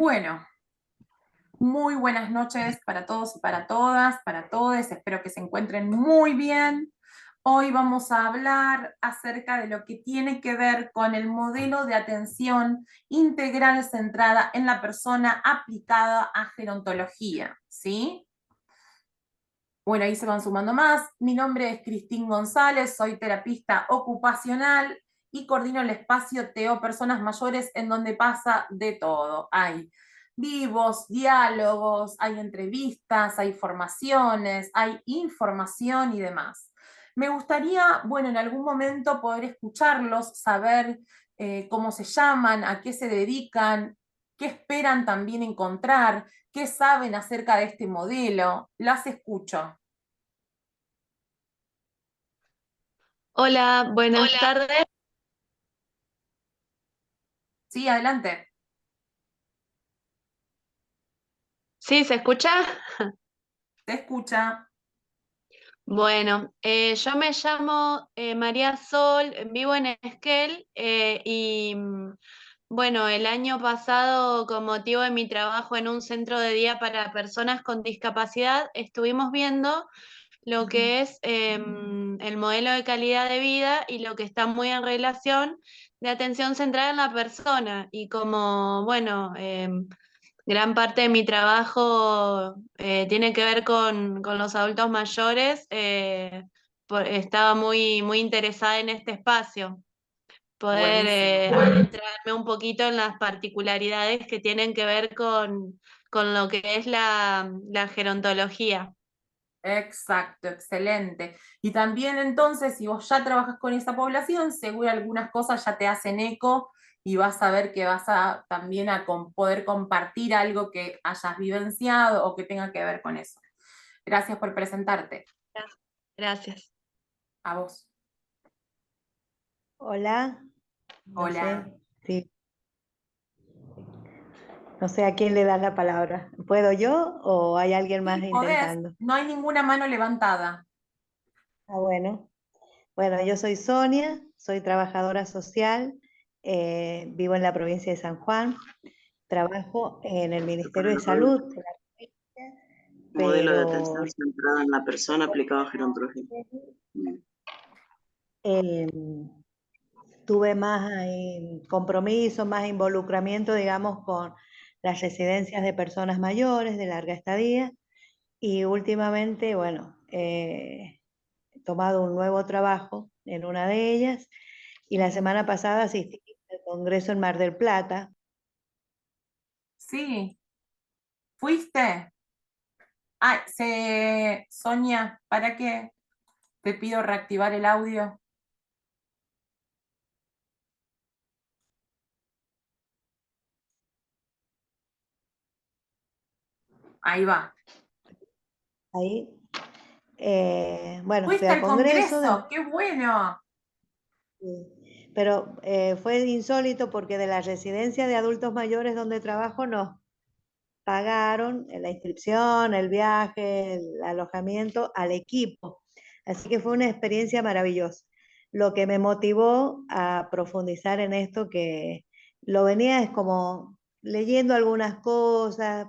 Bueno, muy buenas noches para todos y para todas, para todos. Espero que se encuentren muy bien. Hoy vamos a hablar acerca de lo que tiene que ver con el modelo de atención integral centrada en la persona aplicada a gerontología, ¿sí? Bueno, ahí se van sumando más. Mi nombre es Cristín González, soy terapista ocupacional y coordino el espacio TO Personas Mayores en donde pasa de todo. Hay vivos, diálogos, hay entrevistas, hay formaciones, hay información y demás. Me gustaría, bueno, en algún momento poder escucharlos, saber cómo se llaman, a qué se dedican, qué esperan también encontrar, qué saben acerca de este modelo. Las escucho. Hola, buenas Hola. tardes. Sí, adelante. ¿Sí, se escucha? Te escucha. Bueno, yo me llamo María Sol, vivo en Esquel bueno, el año pasado, con motivo de mi trabajo en un centro de día para personas con discapacidad, estuvimos viendo lo que es el modelo de calidad de vida y lo que está muy en relación de atención centrada en la persona. Y como, bueno, gran parte de mi trabajo tiene que ver con los adultos mayores. Estaba muy interesada en este espacio, poder Buenísimo. adentrarme un poquito en las particularidades que tienen que ver con lo que es la gerontología. Exacto, excelente. Y también entonces, si vos ya trabajas con esa población, seguro algunas cosas ya te hacen eco y vas a ver que vas a también poder compartir algo que hayas vivenciado o que tenga que ver con eso. Gracias por presentarte. Gracias. A vos. Hola, no Hola. sé, sí, no sé a quién le das la palabra. ¿Puedo yo o hay alguien más Sí, podés. intentando? No hay ninguna mano levantada. Ah, bueno. Bueno, yo soy Sonia, soy trabajadora social, vivo en la provincia de San Juan, trabajo en el Ministerio de Salud, de la provincia, Modelo de pero atención centrada en la persona aplicado a gerontología. eh, tuve más compromiso, más involucramiento, digamos, con las residencias de personas mayores de larga estadía. Y últimamente, bueno, he tomado un nuevo trabajo en una de ellas y la Bien. semana pasada asistí al Congreso en Mar del Plata. Sí, ¿fuiste? Ay, Sonia, ¿para qué te pido reactivar el audio? Ahí va. Ahí, bueno, fui ¿Fuiste al al Congreso, Congreso? ¡Qué bueno! pero fue insólito porque de la residencia de adultos mayores donde trabajo nos pagaron la inscripción, el viaje, el alojamiento al equipo. Así que fue una experiencia maravillosa. Lo que me motivó a profundizar en esto, que lo venía es como leyendo algunas cosas,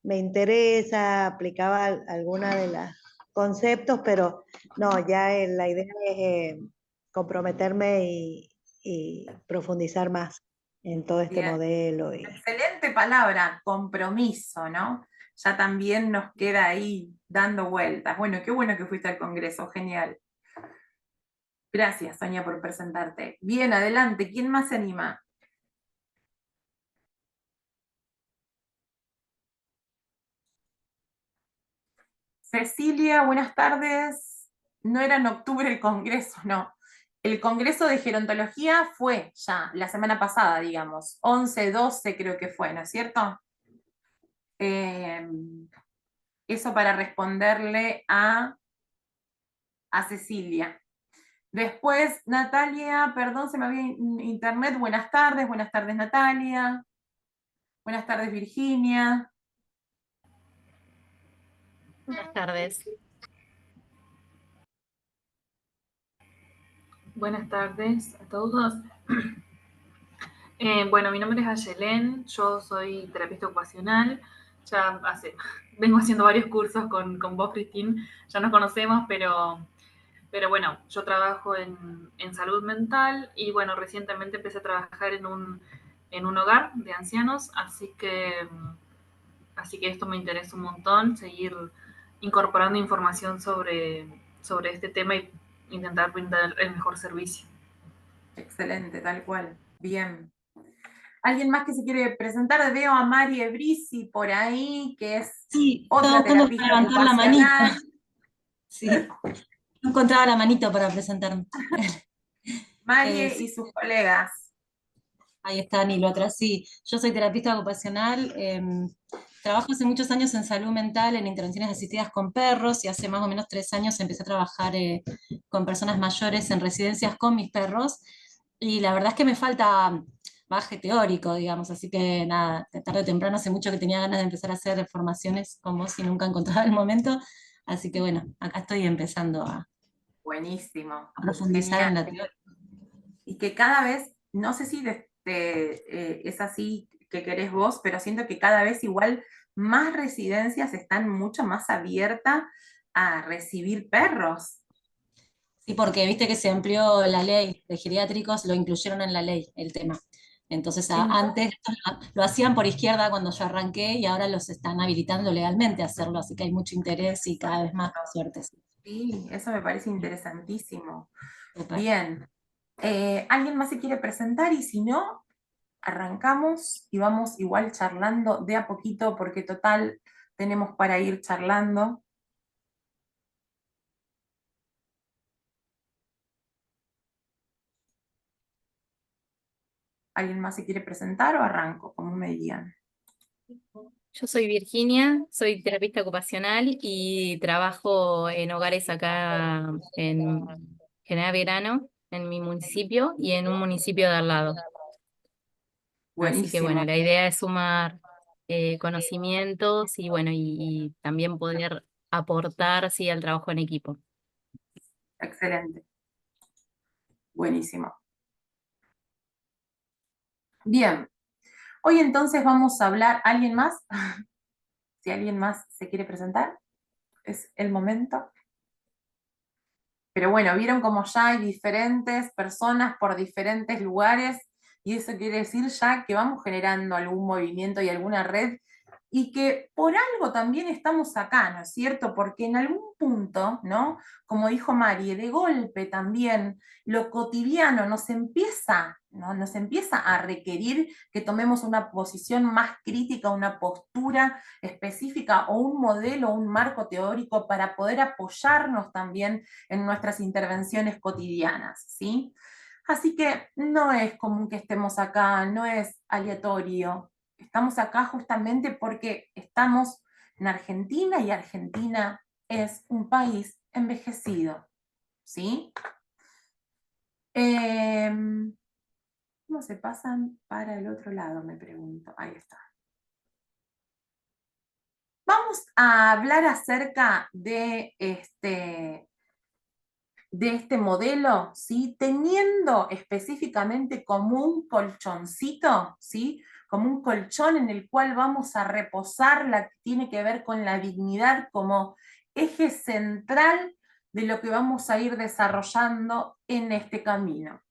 me interesa, aplicaba alguna de los conceptos, pero no, ya la idea es comprometerme y profundizar más en todo este Bien. modelo. Excelente palabra, compromiso, ¿no? Ya también nos queda ahí dando vueltas. Bueno, qué bueno que fuiste al Congreso, genial. Gracias, Sonia, por presentarte. Bien, adelante. ¿Quién más se anima? Cecilia, buenas tardes. No era en octubre el Congreso, no. El Congreso de Gerontología fue ya la semana pasada, digamos. 11, 12 creo que fue, ¿no es cierto? Eh, Eso para responderle a Cecilia. Después, Natalia, perdón, se me había internet. Buenas tardes, Natalia. Buenas tardes, Virginia. Buenas tardes. Buenas tardes a todos. Bueno, mi nombre es Ayelén, yo soy terapista ocupacional, ya vengo haciendo varios cursos con vos, Cristín, ya nos conocemos, pero bueno, yo trabajo en salud mental y bueno, recientemente empecé a trabajar en un hogar de ancianos, así que esto me interesa un montón, seguir incorporando información sobre este tema y intentar brindar el mejor servicio. Excelente, tal cual. Bien. ¿Alguien más que se quiere presentar? Veo a Mari Ebrisi por ahí, que es Sí, estaba otra buscando para terapista levantar la manito. ocupacional. Sí, no encontraba la manito para presentarme. Mari y Sí, sus colegas. ahí está Nilo atrás. Sí, yo soy terapista ocupacional. Trabajo hace muchos años en salud mental, en intervenciones asistidas con perros, y hace más o menos 3 años empecé a trabajar con personas mayores en residencias con mis perros. Y la verdad es que me falta bagaje teórico, digamos, así que nada, tarde o temprano hace mucho que tenía ganas de empezar a hacer formaciones con vos y nunca encontraba el momento. Así que bueno, acá estoy empezando a Buenísimo. profundizar Genial. en la teoría. Y que cada vez, no sé si es así que querés vos, pero siento que cada vez igual más residencias están mucho más abiertas a recibir perros. Sí, porque viste que se amplió la ley de geriátricos, lo incluyeron en la ley, el tema. Entonces, antes lo hacían por izquierda cuando yo arranqué y ahora los están habilitando legalmente a hacerlo, así que hay mucho interés y cada vez más, por suerte. Sí. Sí, eso me parece interesantísimo. Súper. Bien. ¿Alguien más se quiere presentar? Y si no, arrancamos y vamos igual charlando de a poquito, porque total tenemos para ir charlando. ¿Alguien más se quiere presentar o arranco? Como me digan. Yo soy Virginia, soy terapista ocupacional y trabajo en hogares acá en General Verano, en mi municipio y en un municipio de al lado. Así que Buenísimo, bueno, la idea es sumar conocimientos y bueno, y también poder aportar sí, al trabajo en equipo. excelente, buenísimo. Bien, hoy entonces vamos a hablar, ¿alguien más? Si alguien más se quiere presentar, es el momento. Pero bueno, vieron como ya hay diferentes personas por diferentes lugares y eso quiere decir ya que vamos generando algún movimiento y alguna red y que por algo también estamos acá, ¿no es cierto? Porque en algún punto, ¿no? Como dijo Mari, de golpe también lo cotidiano nos empieza, ¿no? Nos empieza a requerir que tomemos una posición más crítica, una postura específica o un modelo, un marco teórico para poder apoyarnos también en nuestras intervenciones cotidianas, ¿sí? Así que no es común que estemos acá, no es aleatorio. Estamos acá justamente porque estamos en Argentina y Argentina es un país envejecido, ¿sí? ¿Cómo se pasan para el otro lado? Me pregunto. Ahí está. Vamos a hablar acerca de este modelo, ¿sí? Teniendo específicamente como un colchoncito, ¿sí? Como un colchón en el cual vamos a reposar la que tiene que ver con la dignidad como eje central de lo que vamos a ir desarrollando en este camino.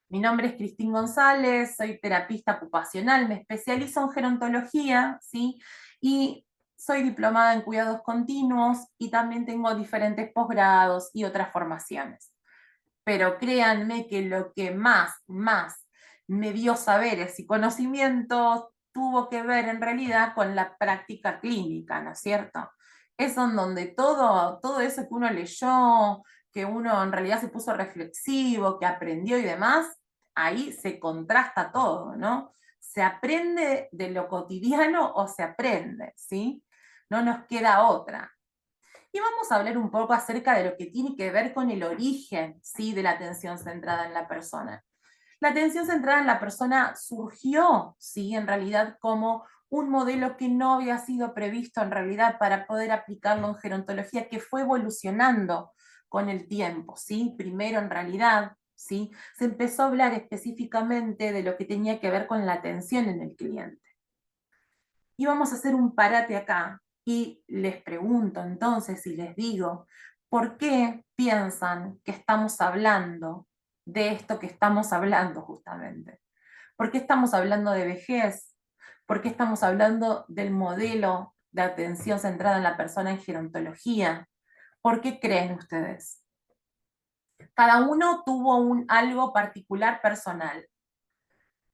Mi nombre es Cristín González, soy terapista ocupacional, me especializo en gerontología, ¿sí? Y soy diplomada en cuidados continuos y también tengo diferentes posgrados y otras formaciones. Pero créanme que lo que más me dio saberes y conocimientos tuvo que ver en realidad con la práctica clínica, ¿no es cierto? Es en donde todo eso que uno leyó, que uno en realidad se puso reflexivo, que aprendió y demás, ahí se contrasta todo, ¿no? Se aprende de lo cotidiano o se aprende, ¿sí? No nos queda otra. Y vamos a hablar un poco acerca de lo que tiene que ver con el origen, ¿sí? De la atención centrada en la persona. La atención centrada en la persona surgió, ¿sí? En realidad como un modelo que no había sido previsto en realidad para poder aplicarlo en gerontología, que fue evolucionando con el tiempo, ¿sí? Primero en realidad ¿sí? Se empezó a hablar específicamente de lo que tenía que ver con la atención en el cliente. Y vamos a hacer un parate acá y les pregunto entonces y les digo, ¿por qué piensan que estamos hablando de esto que estamos hablando justamente? ¿Por qué estamos hablando de vejez? ¿Por qué estamos hablando del modelo de atención centrada en la persona en gerontología? ¿Por qué creen ustedes? Cada uno tuvo algo particular personal,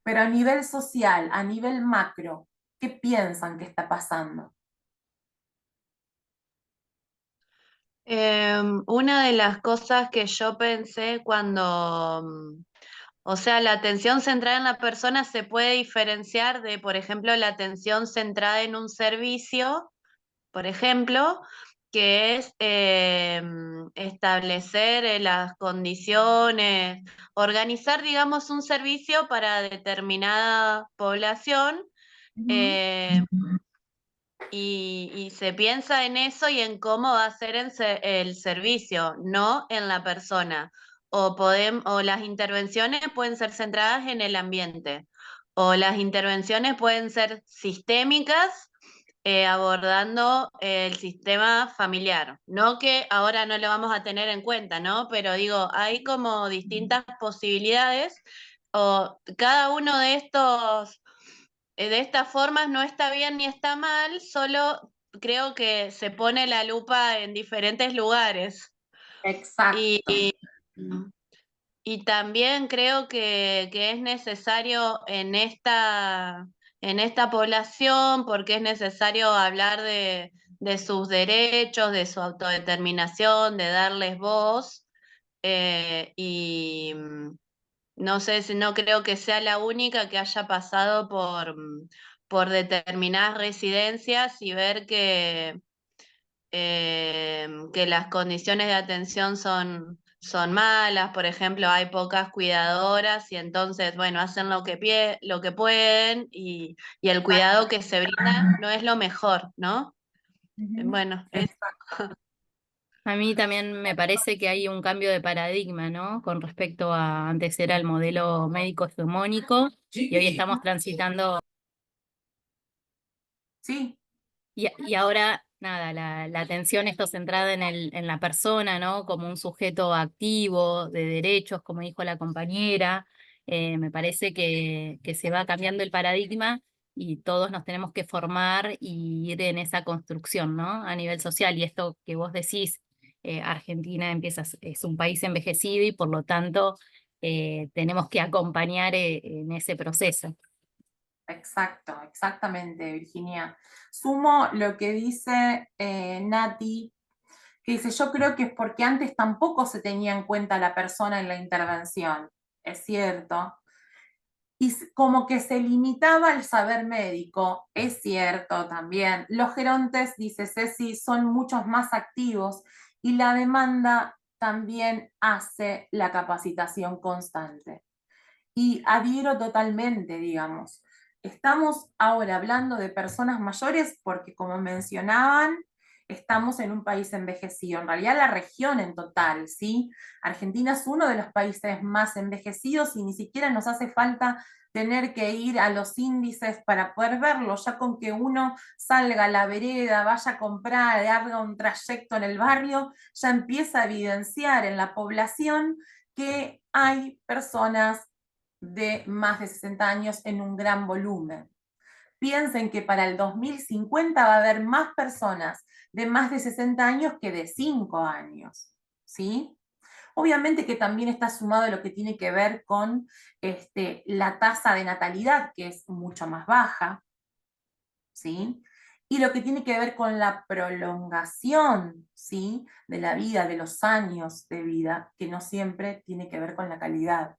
pero a nivel social, a nivel macro, ¿qué piensan que está pasando? Una de las cosas que yo pensé o sea, la atención centrada en la persona se puede diferenciar de, por ejemplo, la atención centrada en un servicio, por ejemplo, que es establecer las condiciones, organizar, digamos, un servicio para determinada población. eh, y se piensa en eso y en cómo va a ser el servicio, no en la persona. O las intervenciones pueden ser centradas en el ambiente, o las intervenciones pueden ser sistémicas, abordando el sistema familiar. No que ahora no lo vamos a tener en cuenta, ¿no? Pero digo, hay como distintas posibilidades, o cada uno de estas formas no está bien ni está mal, solo creo que se pone la lupa en diferentes lugares. Exacto. Y también creo que es necesario en esta población, porque es necesario hablar de sus derechos, de su autodeterminación, de darles voz. Y no sé, no creo que sea la única que haya pasado por determinadas residencias y ver que las condiciones de atención son malas. Por ejemplo, hay pocas cuidadoras y entonces, bueno, hacen lo que pueden y el cuidado que se brinda no es lo mejor, ¿no? Bueno, A mí también me parece que hay un cambio de paradigma, ¿no? Con respecto a antes era el modelo médico hegemónico y hoy estamos transitando. Sí. Y ahora, nada, la atención está centrada en la persona, ¿no? Como un sujeto activo, de derechos, como dijo la compañera. Me parece que se va cambiando el paradigma y todos nos tenemos que formar y ir en esa construcción, ¿no? A nivel social. Y esto que vos decís, Argentina es un país envejecido y por lo tanto tenemos que acompañar en ese proceso. Exacto, exactamente, Virginia. Sumo lo que dice Nati, que dice, yo creo que es porque antes tampoco se tenía en cuenta la persona en la intervención, es cierto, y como que se limitaba el saber médico, es cierto también. Los gerontes, dice Ceci, son muchos más activos y la demanda también hace la capacitación constante. Y adhiero totalmente, digamos. Estamos ahora hablando de personas mayores porque, como mencionaban, estamos en un país envejecido. En realidad, la región en total, ¿sí? Argentina es uno de los países más envejecidos y ni siquiera nos hace falta tener que ir a los índices para poder verlo, ya con que uno salga a la vereda, vaya a comprar, haga un trayecto en el barrio, ya empieza a evidenciar en la población que hay personas de más de 60 años en un gran volumen. Piensen que para el 2050 va a haber más personas de más de 60 años que de 5 años, ¿sí? Obviamente que también está sumado lo que tiene que ver con la tasa de natalidad, que es mucho más baja, ¿sí? Y lo que tiene que ver con la prolongación, ¿sí? De la vida, de los años de vida, que no siempre tiene que ver con la calidad.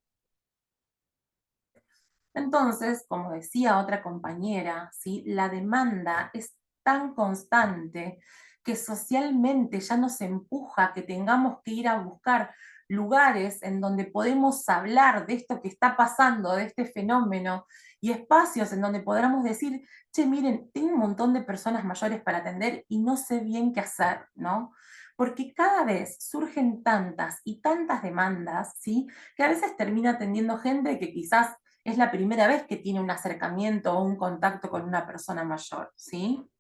Entonces, como decía otra compañera, ¿sí? La demanda es tan constante que socialmente ya nos empuja a que tengamos que ir a buscar lugares en donde podemos hablar de esto que está pasando, de este fenómeno, y espacios en donde podamos decir, che, miren, tengo un montón de personas mayores para atender y no sé bien qué hacer, ¿no? porque cada vez surgen tantas y tantas demandas, ¿sí? Que a veces termina atendiendo gente que quizás es la primera vez que tiene un acercamiento o un contacto con una persona mayor, ¿sí?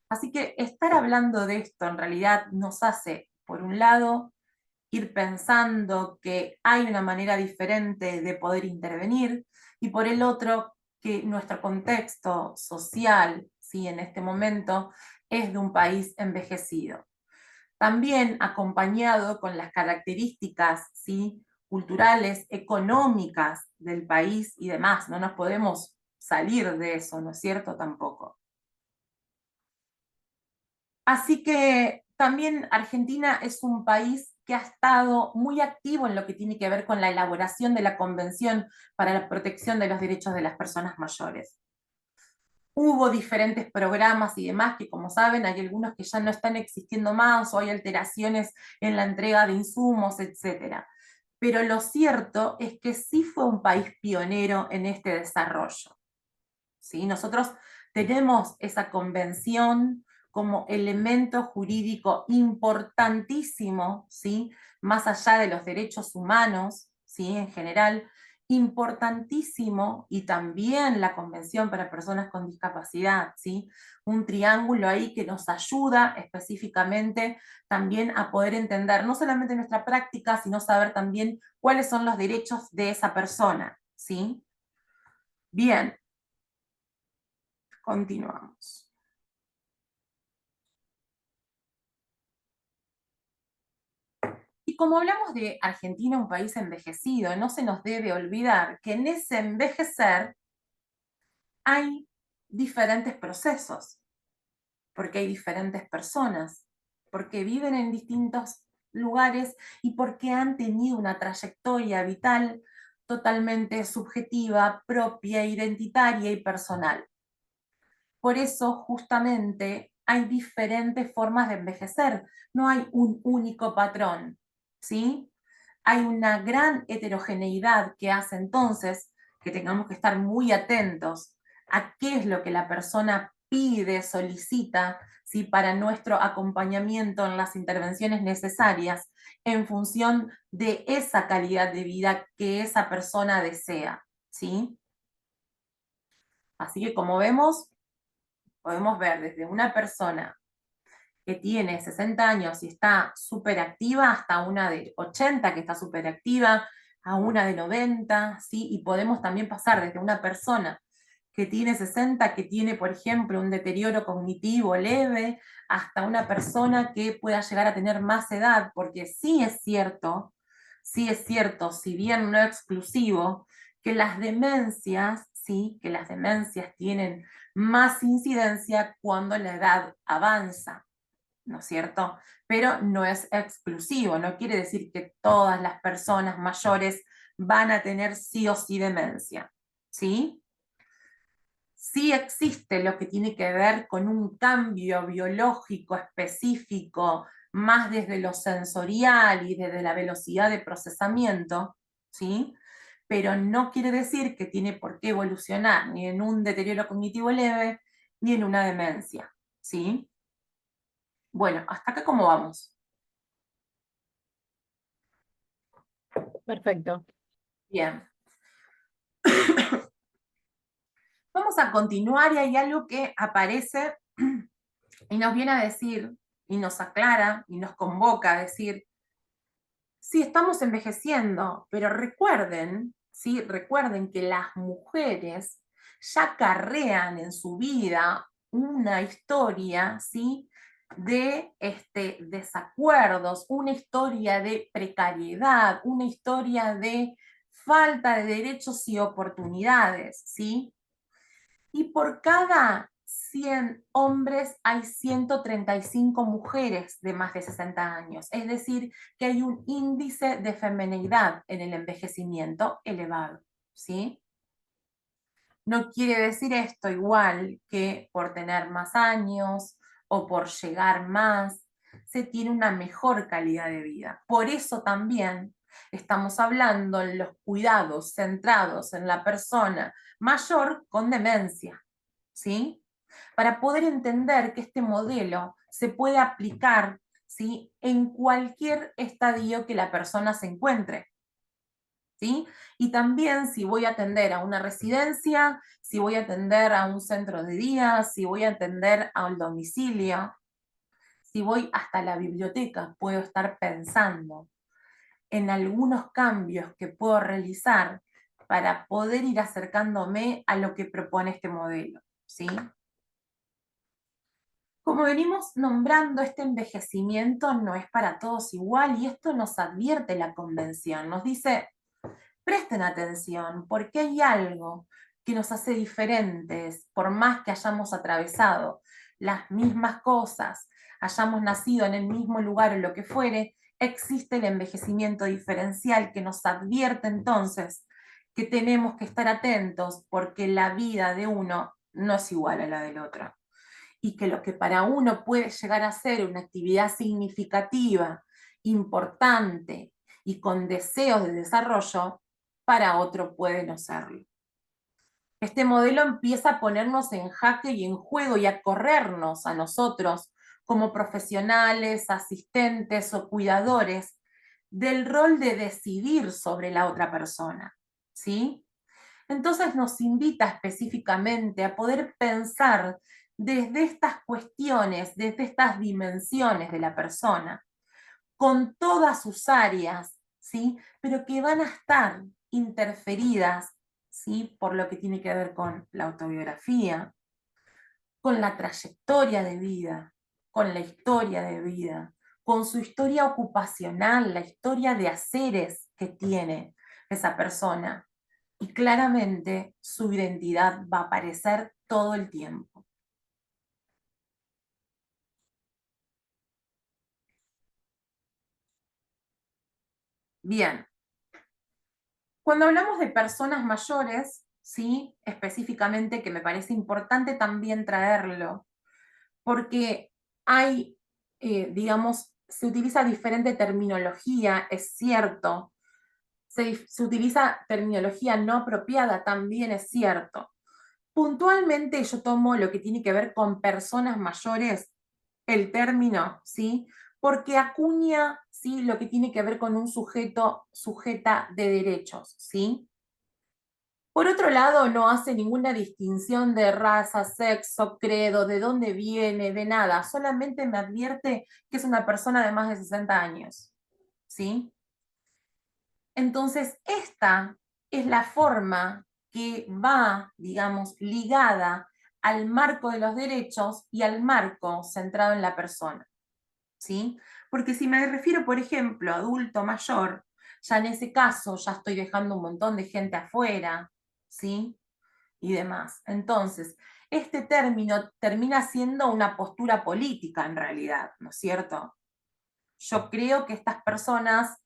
Así que estar hablando de esto en realidad nos hace, por un lado, ir pensando que hay una manera diferente de poder intervenir, y por el otro, que nuestro contexto social, ¿sí? En este momento, es de un país envejecido. También acompañado con las características, ¿sí? Culturales, económicas del país y demás. No nos podemos salir de eso, ¿no es cierto? Tampoco. Así que también Argentina es un país que ha estado muy activo en lo que tiene que ver con la elaboración de la Convención para la Protección de los Derechos de las Personas Mayores. Hubo diferentes programas y demás que, como saben, hay algunos que ya no están existiendo más, o hay alteraciones en la entrega de insumos, etc. Pero lo cierto es que sí fue un país pionero en este desarrollo. ¿Sí? Nosotros tenemos esa convención como elemento jurídico importantísimo, ¿sí? Más allá de los derechos humanos, ¿sí? En general, importantísimo, y también la Convención para Personas con Discapacidad, ¿sí? Un triángulo ahí que nos ayuda específicamente también a poder entender no solamente nuestra práctica, sino saber también cuáles son los derechos de esa persona, ¿sí? Bien, continuamos. Y como hablamos de Argentina, un país envejecido, no se nos debe olvidar que en ese envejecer hay diferentes procesos, porque hay diferentes personas, porque viven en distintos lugares y porque han tenido una trayectoria vital totalmente subjetiva, propia, identitaria y personal. Por eso, justamente, hay diferentes formas de envejecer, no hay un único patrón, ¿sí? Hay una gran heterogeneidad que hace entonces que tengamos que estar muy atentos a qué es lo que la persona pide, solicita, ¿sí? Para nuestro acompañamiento en las intervenciones necesarias en función de esa calidad de vida que esa persona desea, ¿sí? Así que, como vemos, podemos ver desde una persona que tiene 60 años y está súper activa, hasta una de 80 que está súper activa, a una de 90, ¿sí? Y podemos también pasar desde una persona que tiene 60, que tiene, por ejemplo, un deterioro cognitivo leve, hasta una persona que pueda llegar a tener más edad, porque sí es cierto, si bien no exclusivo, que las demencias, ¿sí? Que las demencias tienen más incidencia cuando la edad avanza, ¿no es cierto? Pero no es exclusivo, no quiere decir que todas las personas mayores van a tener sí o sí demencia, ¿sí? Sí existe lo que tiene que ver con un cambio biológico específico, más desde lo sensorial y desde la velocidad de procesamiento, ¿sí? Pero no quiere decir que tiene por qué evolucionar ni en un deterioro cognitivo leve, ni en una demencia, ¿sí? Bueno, ¿hasta acá cómo vamos? Perfecto. Bien. Vamos a continuar, y hay algo que aparece y nos viene a decir, y nos aclara, y nos convoca a decir, sí, estamos envejeciendo, pero recuerden, ¿sí? Recuerden que las mujeres ya carrean en su vida una historia, ¿sí? De desacuerdos, una historia de precariedad, una historia de falta de derechos y oportunidades, ¿sí? Y por cada 100 hombres hay 135 mujeres de más de 60 años. Es decir, que hay un índice de feminidad en el envejecimiento elevado, ¿sí? No quiere decir esto igual que por tener más años o por llegar más, se tiene una mejor calidad de vida. Por eso también estamos hablando en los cuidados centrados en la persona mayor con demencia, ¿sí? Para poder entender que este modelo se puede aplicar ¿sí? En cualquier estadio que la persona se encuentre. ¿Sí? Y también si voy a atender a una residencia, si voy a atender a un centro de día, si voy a atender a un domicilio, si voy hasta la biblioteca, puedo estar pensando en algunos cambios que puedo realizar para poder ir acercándome a lo que propone este modelo, ¿sí? Como venimos nombrando, este envejecimiento no es para todos igual y esto nos advierte la convención, nos dice, presten atención, porque hay algo que nos hace diferentes, por más que hayamos atravesado las mismas cosas, hayamos nacido en el mismo lugar o lo que fuere, existe el envejecimiento diferencial que nos advierte entonces que tenemos que estar atentos porque la vida de uno no es igual a la del otro. Y que lo que para uno puede llegar a ser una actividad significativa, importante y con deseos de desarrollo, para otro puede no serlo. Este modelo empieza a ponernos en jaque y en juego y a corrernos a nosotros como profesionales, asistentes o cuidadores del rol de decidir sobre la otra persona, ¿sí? Entonces nos invita específicamente a poder pensar desde estas cuestiones, desde estas dimensiones de la persona, con todas sus áreas, ¿sí? Pero que van a estar interferidas, ¿sí? Por lo que tiene que ver con la autobiografía, con la trayectoria de vida, con la historia de vida, con su historia ocupacional, la historia de haceres que tiene esa persona. Y claramente su identidad va a aparecer todo el tiempo. Bien. Cuando hablamos de personas mayores, ¿sí? Específicamente, que me parece importante también traerlo, porque hay, digamos, se utiliza diferente terminología, es cierto, se utiliza terminología no apropiada, también es cierto. Puntualmente yo tomo lo que tiene que ver con personas mayores, el término, ¿sí? Porque acuña, ¿sí? Lo que tiene que ver con un sujeto, sujeta de derechos, ¿sí? Por otro lado, no hace ninguna distinción de raza, sexo, credo, de dónde viene, de nada. Solamente me advierte que es una persona de más de 60 años, ¿sí? Entonces, esta es la forma que va, digamos, ligada al marco de los derechos y al marco centrado en la persona, ¿sí? Porque si me refiero, por ejemplo, a adulto mayor, ya en ese caso ya estoy dejando un montón de gente afuera, ¿sí? Y demás. Entonces, este término termina siendo una postura política en realidad, ¿no es cierto? Yo creo que estas personas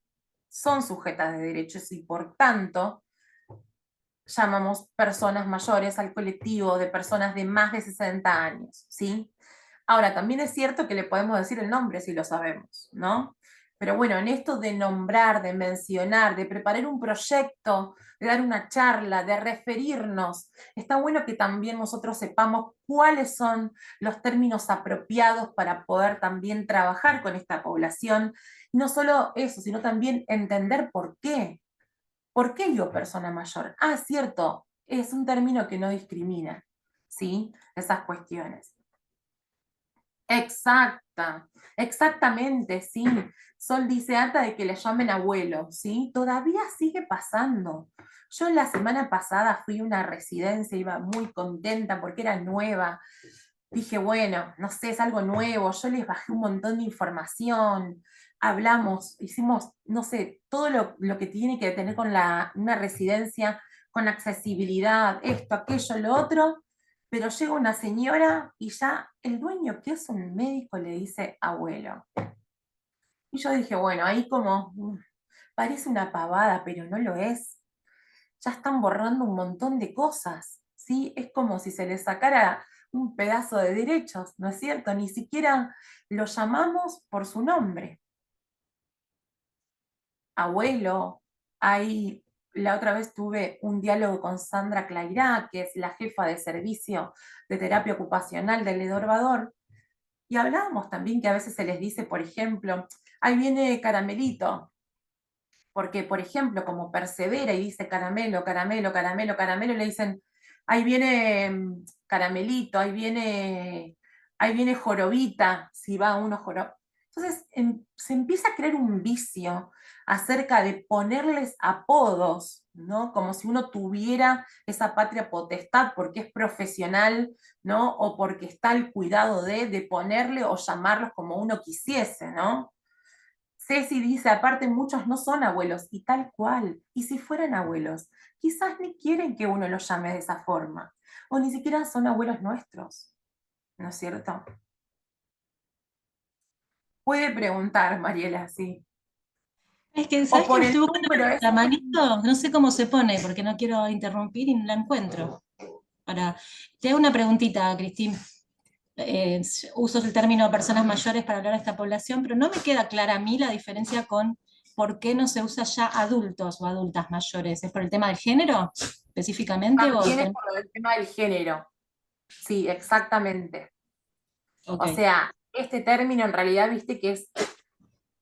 son sujetas de derechos y por tanto llamamos personas mayores al colectivo de personas de más de 60 años, ¿sí? Ahora, también es cierto que le podemos decir el nombre si lo sabemos, ¿no? Pero bueno, en esto de nombrar, de mencionar, de preparar un proyecto, de dar una charla, de referirnos, está bueno que también nosotros sepamos cuáles son los términos apropiados para poder también trabajar con esta población. No solo eso, sino también entender por qué. ¿Por qué yo persona mayor? Ah, cierto, es un término que no discrimina, ¿sí? Esas cuestiones. Exactamente, sí. Sol dice harta de que le llamen abuelo, ¿sí? Todavía sigue pasando. Yo la semana pasada fui a una residencia, iba muy contenta porque era nueva. Dije, bueno, no sé, es algo nuevo. Yo les bajé un montón de información, hablamos, hicimos, no sé, todo lo que tiene que tener con una residencia, con accesibilidad, esto, aquello, lo otro. Pero llega una señora y ya el dueño, que es un médico, le dice abuelo. Y yo dije, bueno, ahí como parece una pavada, pero no lo es. Ya están borrando un montón de cosas, ¿sí? Es como si se les sacara un pedazo de derechos, ¿no es cierto? Ni siquiera lo llamamos por su nombre. Abuelo, ahí la otra vez tuve un diálogo con Sandra Clairá, que es la jefa de servicio de terapia ocupacional del Edorvador, Y hablábamos también que a veces se les dice, por ejemplo, ahí viene Caramelito, porque, por ejemplo, como persevera y dice caramelo, caramelo, caramelo, caramelo, le dicen, ahí viene Caramelito, ahí viene Jorobita, si va uno Jorobita. Entonces se empieza a crear un vicio acerca de ponerles apodos, ¿no? Como si uno tuviera esa patria potestad porque es profesional, ¿no? O porque está al cuidado de ponerle o llamarlos como uno quisiese, ¿no? Ceci dice, aparte muchos no son abuelos, y tal cual. Y si fueran abuelos, quizás ni quieren que uno los llame de esa forma, o ni siquiera son abuelos nuestros, ¿no es cierto? Puede preguntar, Mariela, sí. Es que, O ¿sabes que por me el estoy buscando número ese. la manito? No sé cómo se pone, porque no quiero interrumpir y no la encuentro. Te hago una preguntita, Cristín. Uso el término personas mayores para hablar de esta población, pero no me queda clara a mí la diferencia con por qué no se usa ya adultos o adultas mayores. ¿Es por el tema del género específicamente? También es por el tema del género. Sí, exactamente. Ok, O sea, este término en realidad, viste que es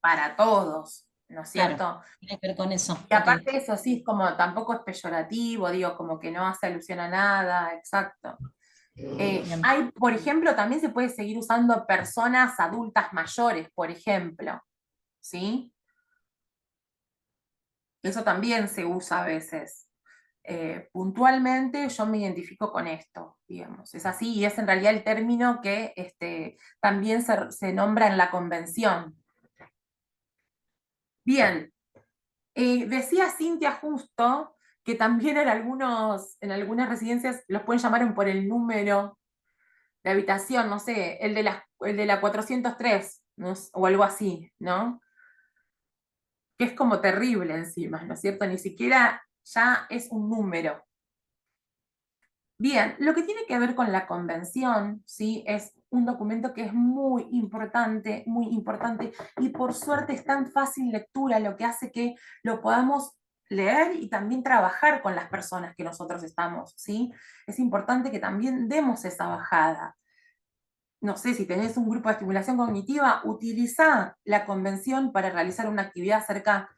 para todos, ¿no es claro, cierto? tiene que ver con eso. Y Ok, aparte eso sí, es como tampoco es peyorativo, digo, como que no hace alusión a nada, exacto. bien. Hay, por ejemplo, también se puede seguir usando personas adultas mayores, por ejemplo, ¿sí? Eso también se usa a veces. Puntualmente yo me identifico con esto, digamos. Es así y es en realidad el término que también se nombra en la convención. Bien, decía Cintia justo que también en algunas residencias los pueden llamar por el número de habitación, no sé, el de la 403, ¿no? O algo así, ¿no? Que es como terrible encima, ¿no es cierto? Ni siquiera ya es un número. Bien, lo que tiene que ver con la convención, ¿sí? Es un documento que es muy importante, y por suerte es tan fácil lectura, lo que hace que lo podamos leer y también trabajar con las personas que nosotros estamos, ¿sí? Es importante que también demos esa bajada. No sé, si tenés un grupo de estimulación cognitiva, utiliza la convención para realizar una actividad acerca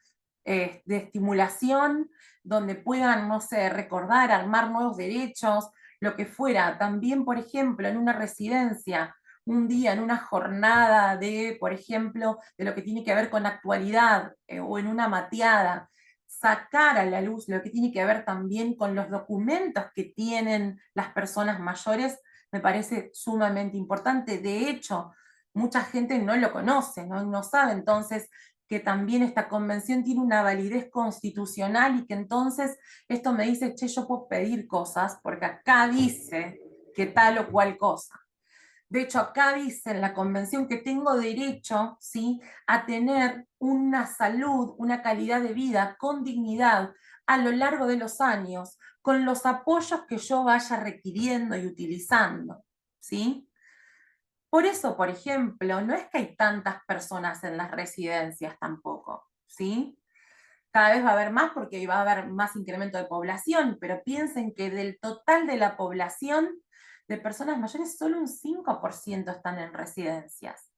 de estimulación, donde puedan, no sé, recordar, armar nuevos derechos, lo que fuera. También, por ejemplo, en una residencia, un día, en una jornada de, por ejemplo, de lo que tiene que ver con actualidad, o en una mateada, sacar a la luz lo que tiene que ver también con los documentos que tienen las personas mayores, me parece sumamente importante. De hecho, mucha gente no lo conoce, no sabe entonces que también esta convención tiene una validez constitucional y que entonces esto me dice, che, yo puedo pedir cosas porque acá dice que tal o cual cosa. De hecho, acá dice en la convención que tengo derecho, ¿sí?, a tener una salud, una calidad de vida con dignidad a lo largo de los años, con los apoyos que yo vaya requiriendo y utilizando, ¿sí? Por eso, por ejemplo, no es que hay tantas personas en las residencias tampoco, ¿sí? Cada vez va a haber más porque va a haber más incremento de población, pero piensen que del total de la población de personas mayores, solo un 5% están en residencias.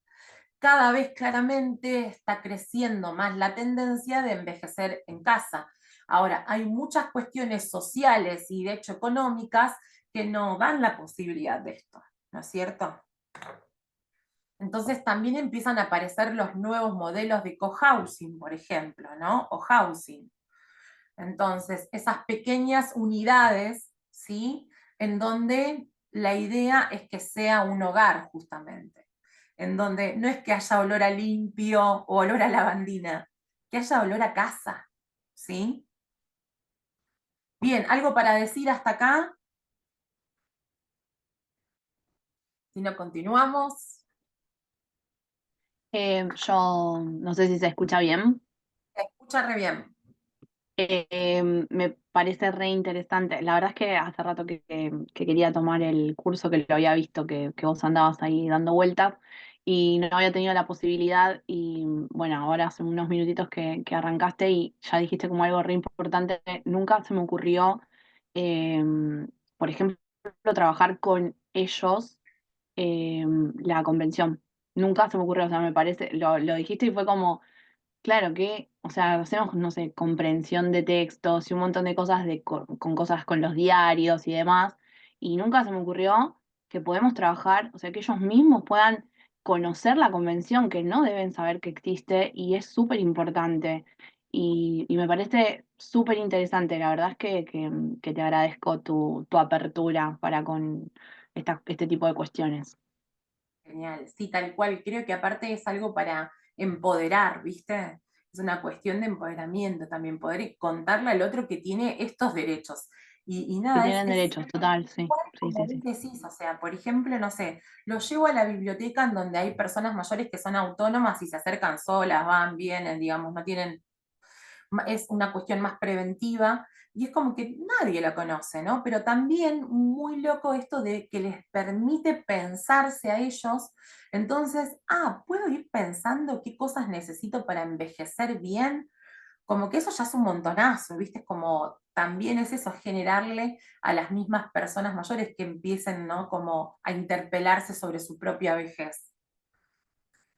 Cada vez claramente está creciendo más la tendencia de envejecer en casa. Ahora, hay muchas cuestiones sociales y de hecho económicas que no dan la posibilidad de esto, ¿no es cierto? Entonces también empiezan a aparecer los nuevos modelos de cohousing, por ejemplo, ¿no? O housing. Entonces, esas pequeñas unidades, ¿sí? En donde la idea es que sea un hogar, justamente. En donde no es que haya olor a limpio o olor a lavandina, que haya olor a casa, ¿sí? Bien, ¿algo para decir hasta acá? Si no, continuamos. Yo no sé si se escucha bien. Se escucha re bien. Me parece re interesante. La verdad es que hace rato que quería tomar el curso, que lo había visto que vos andabas ahí dando vuelta y no había tenido la posibilidad. Y bueno, ahora hace unos minutitos que arrancaste y ya dijiste como algo re importante. Nunca se me ocurrió, por ejemplo, trabajar con ellos la convención. Nunca se me ocurrió, o sea, me parece, lo dijiste y fue como, claro que, o sea, hacemos, no sé, comprensión de textos y un montón de cosas con cosas con los diarios y demás, y nunca se me ocurrió que podemos trabajar, o sea, que ellos mismos puedan conocer la convención, que no deben saber que existe y es súper importante. Y me parece súper interesante, la verdad es que te agradezco tu apertura para con este tipo de cuestiones. Genial, sí, tal cual. Creo que aparte es algo para empoderar, ¿viste? Es una cuestión de empoderamiento también, poder contarle al otro que tiene estos derechos. Y Que nada, tienen es derechos, total, sí, igual sí, como sí, vos sí. decís, o sea, por ejemplo, no sé, lo llevo a la biblioteca en donde hay personas mayores que son autónomas y se acercan solas, van, vienen, digamos, no tienen, es una cuestión más preventiva, y es como que nadie lo conoce, ¿no? Pero también muy loco esto de que les permite pensarse a ellos, entonces, puedo ir pensando qué cosas necesito para envejecer bien, como que eso ya es un montonazo, ¿viste? Como también es eso, generarle a las mismas personas mayores que empiecen, ¿no? Como a interpelarse sobre su propia vejez.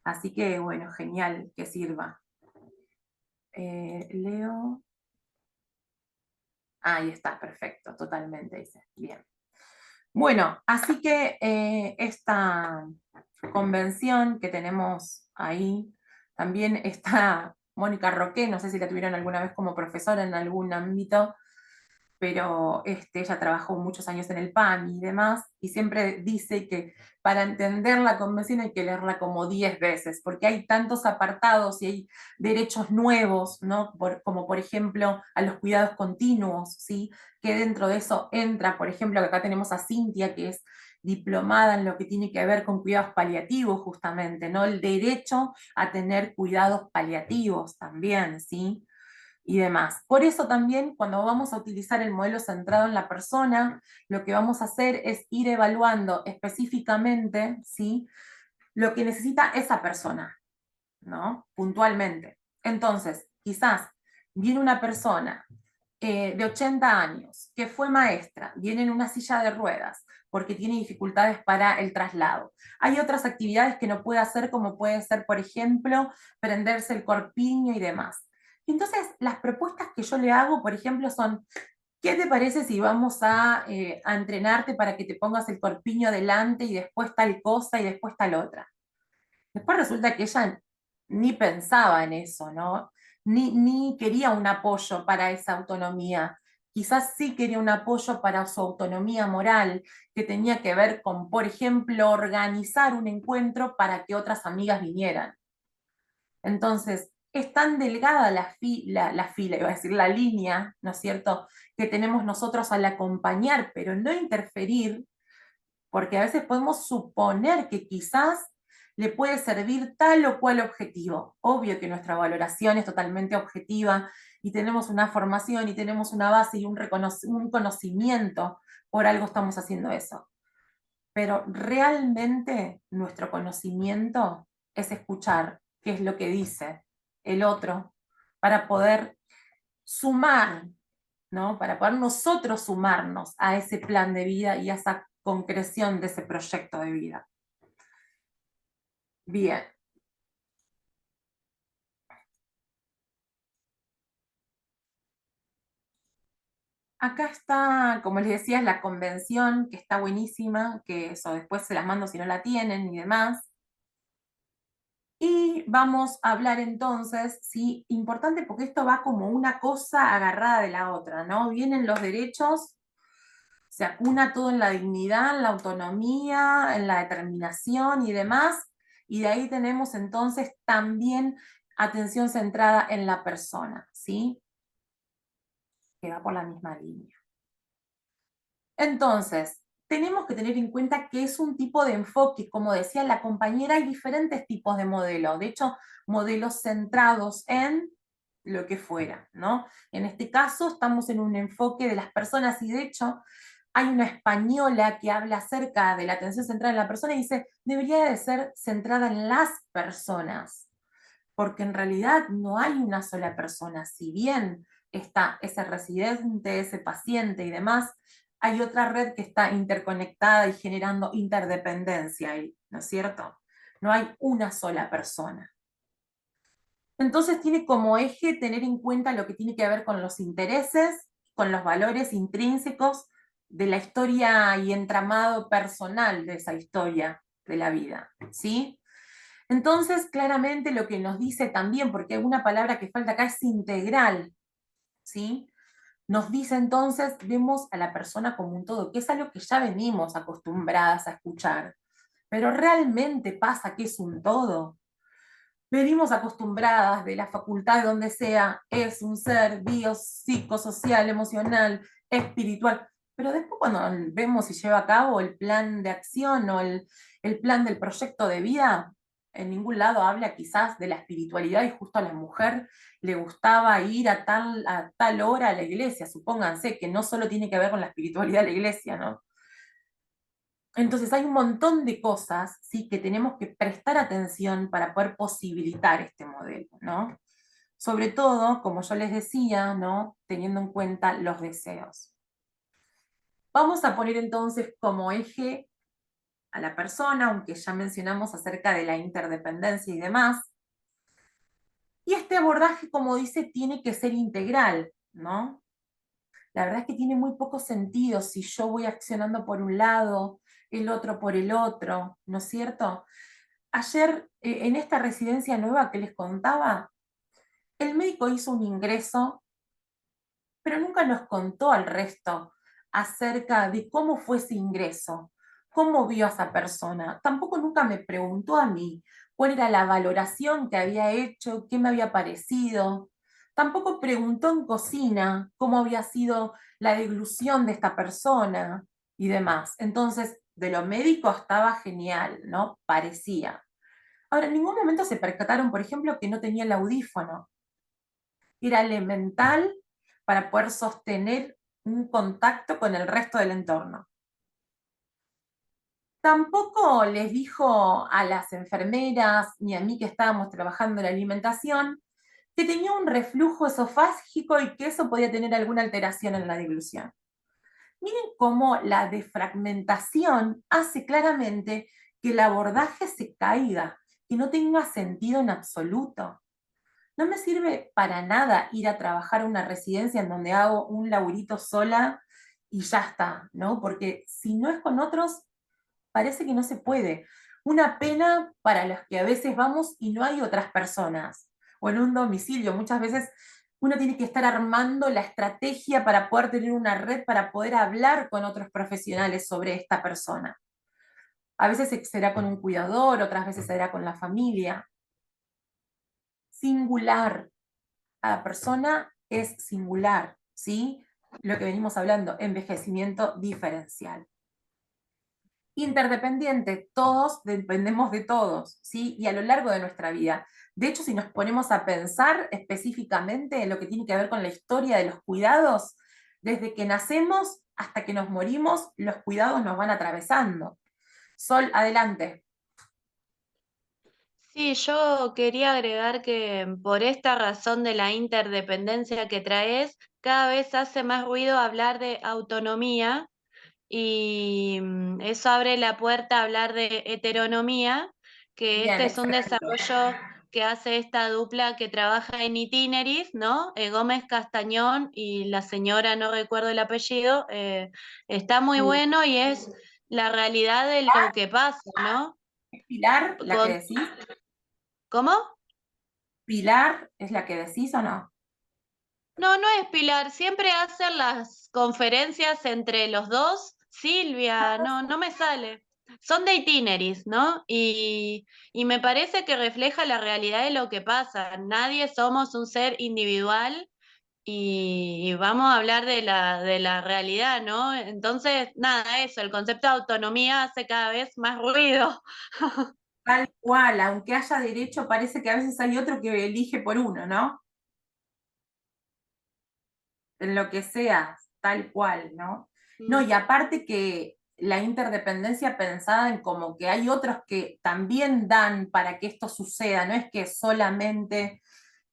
Así que, bueno, genial que sirva. Leo. Ahí está, perfecto, totalmente, dice. Bien. Bueno, así que esta convención que tenemos ahí, también está Mónica Roqué, no sé si la tuvieron alguna vez como profesora en algún ámbito, pero ella trabajó muchos años en el PAMI y demás, y siempre dice que para entender la convención hay que leerla como 10 veces, porque hay tantos apartados y hay derechos nuevos, ¿no? Como por ejemplo a los cuidados continuos, ¿sí? Que dentro de eso entra, por ejemplo, que acá tenemos a Cintia, que es diplomada en lo que tiene que ver con cuidados paliativos, justamente, ¿no? El derecho a tener cuidados paliativos también, ¿sí? Y demás. Por eso también cuando vamos a utilizar el modelo centrado en la persona, lo que vamos a hacer es ir evaluando específicamente, ¿sí? Lo que necesita esa persona, ¿no? Puntualmente. Entonces, quizás viene una persona de 80 años que fue maestra, viene en una silla de ruedas porque tiene dificultades para el traslado. Hay otras actividades que no puede hacer, como puede ser, por ejemplo, prenderse el corpiño y demás. Entonces, las propuestas que yo le hago, por ejemplo, son, ¿qué te parece si vamos a entrenarte para que te pongas el corpiño delante y después tal cosa y después tal otra? Después resulta que ella ni pensaba en eso, ¿no? Ni quería un apoyo para esa autonomía. Quizás sí quería un apoyo para su autonomía moral, que tenía que ver con, por ejemplo, organizar un encuentro para que otras amigas vinieran. Entonces, es tan delgada la fila, iba a decir la línea, ¿no es cierto?, que tenemos nosotros al acompañar, pero no interferir, porque a veces podemos suponer que quizás le puede servir tal o cual objetivo. Obvio que nuestra valoración es totalmente objetiva y tenemos una formación y tenemos una base y un conocimiento, por algo estamos haciendo eso. Pero realmente nuestro conocimiento es escuchar qué es lo que dice el otro para poder sumar, ¿no? Para poder nosotros sumarnos a ese plan de vida y a esa concreción de ese proyecto de vida. Bien. Acá está, como les decía, es la convención, que está buenísima, que eso después se las mando si no la tienen y demás. Y vamos a hablar entonces, sí, importante porque esto va como una cosa agarrada de la otra, ¿no? Vienen los derechos, se acuna todo en la dignidad, en la autonomía, en la determinación y demás, y de ahí tenemos entonces también atención centrada en la persona, ¿sí? Que va por la misma línea. Entonces, tenemos que tener en cuenta que es un tipo de enfoque, como decía la compañera, hay diferentes tipos de modelos, de hecho, modelos centrados en lo que fuera, ¿no? En este caso estamos en un enfoque de las personas y de hecho hay una española que habla acerca de la atención centrada en la persona y dice, debería de ser centrada en las personas, porque en realidad no hay una sola persona, si bien está ese residente, ese paciente y demás, hay otra red que está interconectada y generando interdependencia ahí, ¿no es cierto? No hay una sola persona. Entonces tiene como eje tener en cuenta lo que tiene que ver con los intereses, con los valores intrínsecos de la historia y entramado personal de esa historia de la vida, ¿sí? Entonces, claramente lo que nos dice también, porque hay una palabra que falta acá, es integral, ¿sí? Nos dice entonces, vemos a la persona como un todo, que es algo que ya venimos acostumbradas a escuchar, pero realmente pasa que es un todo. Venimos acostumbradas de la facultad de donde sea, es un ser biopsicosocial, emocional, espiritual, pero después cuando vemos si lleva a cabo el plan de acción o el plan del proyecto de vida, en ningún lado habla quizás de la espiritualidad y justo a la mujer le gustaba ir a tal hora a la iglesia, supónganse que no solo tiene que ver con la espiritualidad de la iglesia, ¿no? Entonces hay un montón de cosas, ¿sí?, que tenemos que prestar atención para poder posibilitar este modelo, ¿no? Sobre todo, como yo les decía, ¿no?, teniendo en cuenta los deseos. Vamos a poner entonces como eje a la persona, aunque ya mencionamos acerca de la interdependencia y demás. Y este abordaje, como dice, tiene que ser integral, ¿no? La verdad es que tiene muy poco sentido si yo voy accionando por un lado, el otro por el otro, ¿no es cierto? Ayer, en esta residencia nueva que les contaba, el médico hizo un ingreso, pero nunca nos contó al resto acerca de cómo fue ese ingreso, cómo vio a esa persona. Tampoco nunca me preguntó a mí cuál era la valoración que había hecho, qué me había parecido. Tampoco preguntó en cocina cómo había sido la deglución de esta persona y demás. Entonces, de lo médico estaba genial, ¿no? Parecía. Ahora, en ningún momento se percataron, por ejemplo, que no tenía el audífono. Era elemental para poder sostener un contacto con el resto del entorno. Tampoco les dijo a las enfermeras ni a mí que estábamos trabajando en la alimentación que tenía un reflujo esofágico y que eso podía tener alguna alteración en la deglución. Miren cómo la defragmentación hace claramente que el abordaje se caiga, que no tenga sentido en absoluto. No me sirve para nada ir a trabajar a una residencia en donde hago un laburito sola y ya está, ¿no? Porque si no es con otros, parece que no se puede. Una pena para los que a veces vamos y no hay otras personas, o en un domicilio. Muchas veces uno tiene que estar armando la estrategia para poder tener una red, para poder hablar con otros profesionales sobre esta persona. A veces será con un cuidador, otras veces será con la familia. Singular. Cada persona es singular, ¿sí? Lo que venimos hablando, envejecimiento diferencial. Interdependiente, todos dependemos de todos, ¿sí? Y a lo largo de nuestra vida. De hecho, si nos ponemos a pensar específicamente en lo que tiene que ver con la historia de los cuidados, desde que nacemos hasta que nos morimos, los cuidados nos van atravesando. Sol, adelante. Sí, yo quería agregar que por esta razón de la interdependencia que traes, cada vez hace más ruido hablar de autonomía y eso abre la puerta a hablar de heteronomía, que Bien, este es un excelente. desarrollo que hace esta dupla que trabaja en Itineris, ¿no? Gómez Castañón y la señora, no recuerdo el apellido, está muy Sí. bueno y es la realidad de lo que pasa, ¿no? ¿Es Pilar la que Con- decís? ¿Cómo? ¿Pilar es la que decís o no? No, no es Pilar, siempre hacen las conferencias entre los dos. Silvia, no me sale. Son de Itineris, ¿no? Y me parece que refleja la realidad de lo que pasa. Nadie somos un ser individual y vamos a hablar de la realidad, ¿no? Entonces, nada, eso, el concepto de autonomía hace cada vez más ruido. Tal cual, aunque haya derecho, parece que a veces hay otro que elige por uno, ¿no? En lo que sea, tal cual, ¿no? No, y aparte que la interdependencia pensada en como que hay otros que también dan para que esto suceda, no es que solamente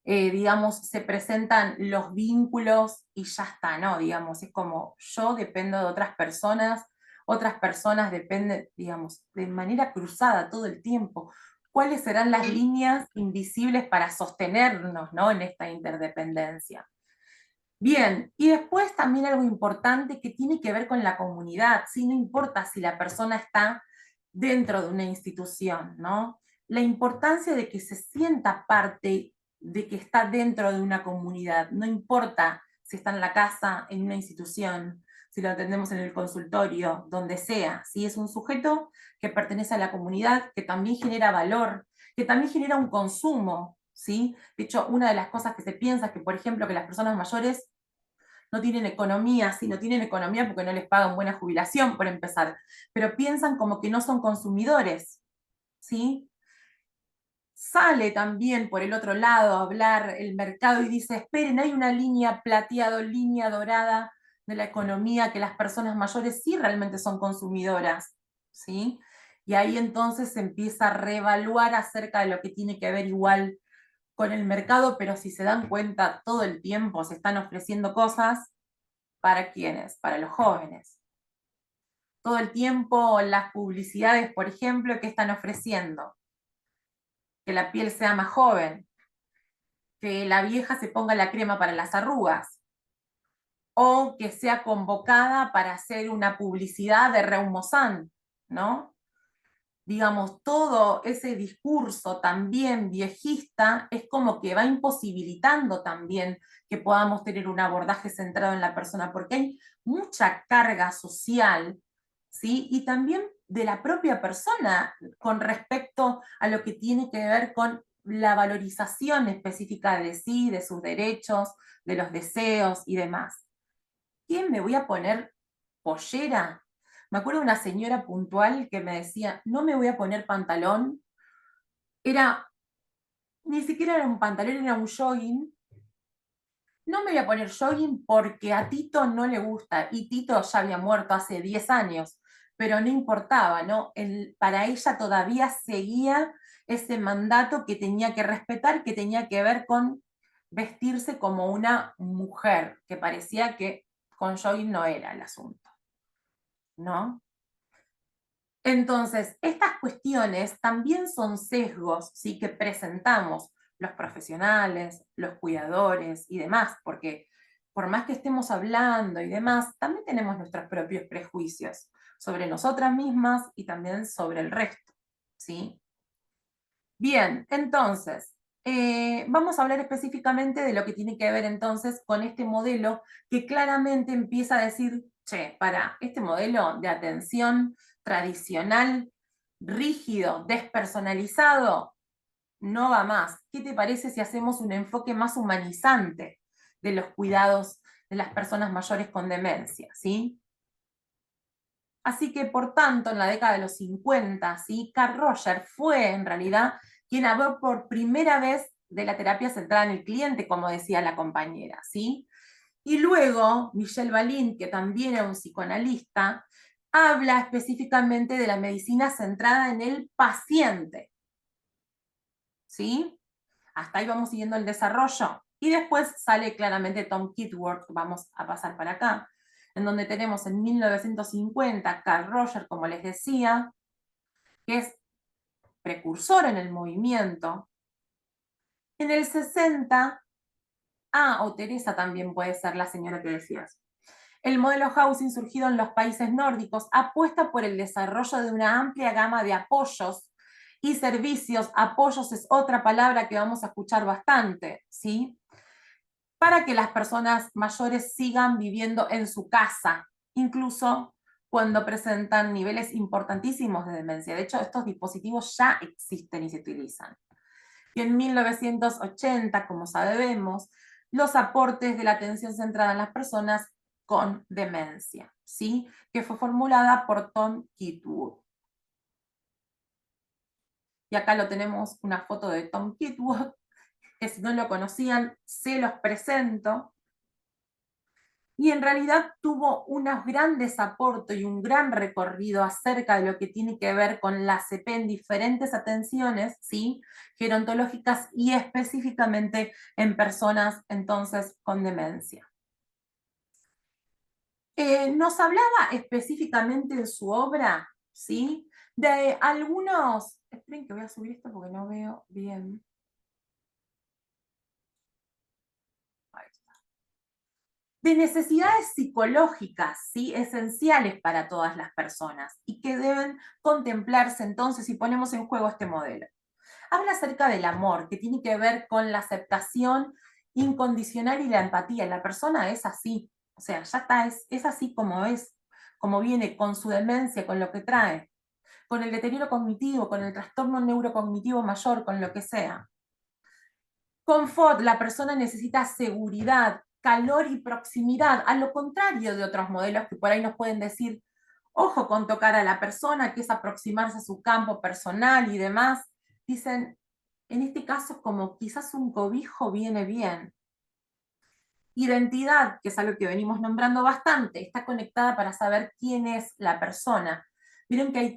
digamos, se presentan los vínculos y ya está, ¿no? Digamos, es como yo dependo de otras personas dependen, digamos, de manera cruzada todo el tiempo. ¿Cuáles serán las líneas invisibles para sostenernos, ¿no? En esta interdependencia? Bien, y después también algo importante que tiene que ver con la comunidad, ¿sí? No importa si la persona está dentro de una institución, ¿no? La importancia de que se sienta parte de que está dentro de una comunidad, no importa si está en la casa, en una institución, si lo atendemos en el consultorio, donde sea, si es un sujeto que pertenece a la comunidad, que también genera valor, que también genera un consumo, ¿sí? De hecho, una de las cosas que se piensa es que, por ejemplo, que las personas mayores no tienen economía, sí, no tienen economía porque no les pagan buena jubilación, por empezar, pero piensan como que no son consumidores, ¿sí? Sale también por el otro lado a hablar el mercado y dice, esperen, hay una línea plateada, línea dorada de la economía, que las personas mayores sí realmente son consumidoras, ¿sí? Y ahí entonces se empieza a reevaluar acerca de lo que tiene que ver igual con el mercado, pero si se dan cuenta, todo el tiempo se están ofreciendo cosas. ¿Para quiénes? Para los jóvenes. Todo el tiempo las publicidades, por ejemplo, ¿qué están ofreciendo? Que la piel sea más joven, que la vieja se ponga la crema para las arrugas, o que sea convocada para hacer una publicidad de Reumosan, ¿no? Digamos, todo ese discurso también viejista es como que va imposibilitando también que podamos tener un abordaje centrado en la persona, porque hay mucha carga social, ¿sí? Y también de la propia persona con respecto a lo que tiene que ver con la valorización específica de sí, de sus derechos, de los deseos y demás. ¿Quién me voy a poner pollera? Me acuerdo de una señora puntual que me decía, no me voy a poner pantalón. Ni siquiera era un pantalón, era un jogging. No me voy a poner jogging porque a Tito no le gusta, y Tito ya había muerto hace 10 años, pero no importaba, ¿no? Para ella todavía seguía ese mandato que tenía que respetar, que tenía que ver con vestirse como una mujer, que parecía que con jogging no era el asunto, ¿no? Entonces, estas cuestiones también son sesgos, ¿sí? Que presentamos los profesionales, los cuidadores y demás, porque por más que estemos hablando y demás, también tenemos nuestros propios prejuicios sobre nosotras mismas y también sobre el resto, ¿sí? Bien, entonces, vamos a hablar específicamente de lo que tiene que ver entonces con este modelo que claramente empieza a decir, che, para este modelo de atención tradicional, rígido, despersonalizado, no va más. ¿Qué te parece si hacemos un enfoque más humanizante de los cuidados de las personas mayores con demencia, ¿sí? Así que, por tanto, en la década de los 50, ¿sí? Carl Rogers fue, en realidad, quien habló por primera vez de la terapia centrada en el cliente, como decía la compañera, ¿sí? Y luego, Michel Balin, que también era un psicoanalista, habla específicamente de la medicina centrada en el paciente, ¿sí? Hasta ahí vamos siguiendo el desarrollo. Y después sale claramente Tom Kitworth, vamos a pasar para acá, en donde tenemos en 1950 Carl Rogers, como les decía, que es precursor en el movimiento. En el 60, o Teresa también puede ser la señora que decías. El modelo housing surgido en los países nórdicos apuesta por el desarrollo de una amplia gama de apoyos y servicios. Apoyos es otra palabra que vamos a escuchar bastante, ¿sí? Para que las personas mayores sigan viviendo en su casa, incluso cuando presentan niveles importantísimos de demencia. De hecho, estos dispositivos ya existen y se utilizan. Y en 1980, como sabemos, los aportes de la atención centrada en las personas con demencia, ¿sí? Que fue formulada por Tom Kitwood. Y acá lo tenemos, una foto de Tom Kitwood, que si no lo conocían, se los presento. y en realidad tuvo unos grandes aportes y un gran recorrido acerca de lo que tiene que ver con la ACP en diferentes atenciones, ¿sí?, gerontológicas y específicamente en personas entonces con demencia. Nos hablaba específicamente en su obra, ¿sí?, de algunos, esperen que voy a subir esto porque no veo bien. Ahí está. De necesidades psicológicas, ¿sí?, esenciales para todas las personas y que deben contemplarse entonces si ponemos en juego este modelo. Habla acerca del amor, que tiene que ver con la aceptación incondicional y la empatía. La persona es así, o sea, ya está, es así como viene, con su demencia, con lo que trae, con el deterioro cognitivo, con el trastorno neurocognitivo mayor, con lo que sea. Confort, la persona necesita seguridad, calor y proximidad, a lo contrario de otros modelos que por ahí nos pueden decir, ojo con tocar a la persona, que es aproximarse a su campo personal y demás. Dicen, en este caso, como quizás un cobijo viene bien. Identidad, que es algo que venimos nombrando bastante, está conectada para saber quién es la persona. Vieron que hay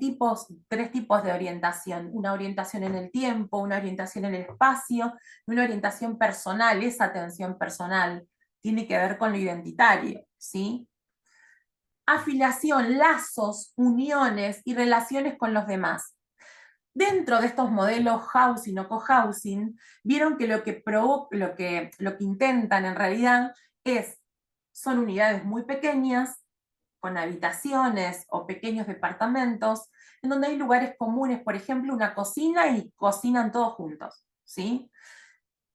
tres tipos de orientación: una orientación en el tiempo, una orientación en el espacio, y una orientación personal. Esa atención personal tiene que ver con lo identitario, ¿sí? Afiliación, lazos, uniones y relaciones con los demás. Dentro de estos modelos housing o cohousing, vieron que lo que intentan en realidad son unidades muy pequeñas, con habitaciones o pequeños departamentos, en donde hay lugares comunes, por ejemplo, una cocina y cocinan todos juntos, ¿sí?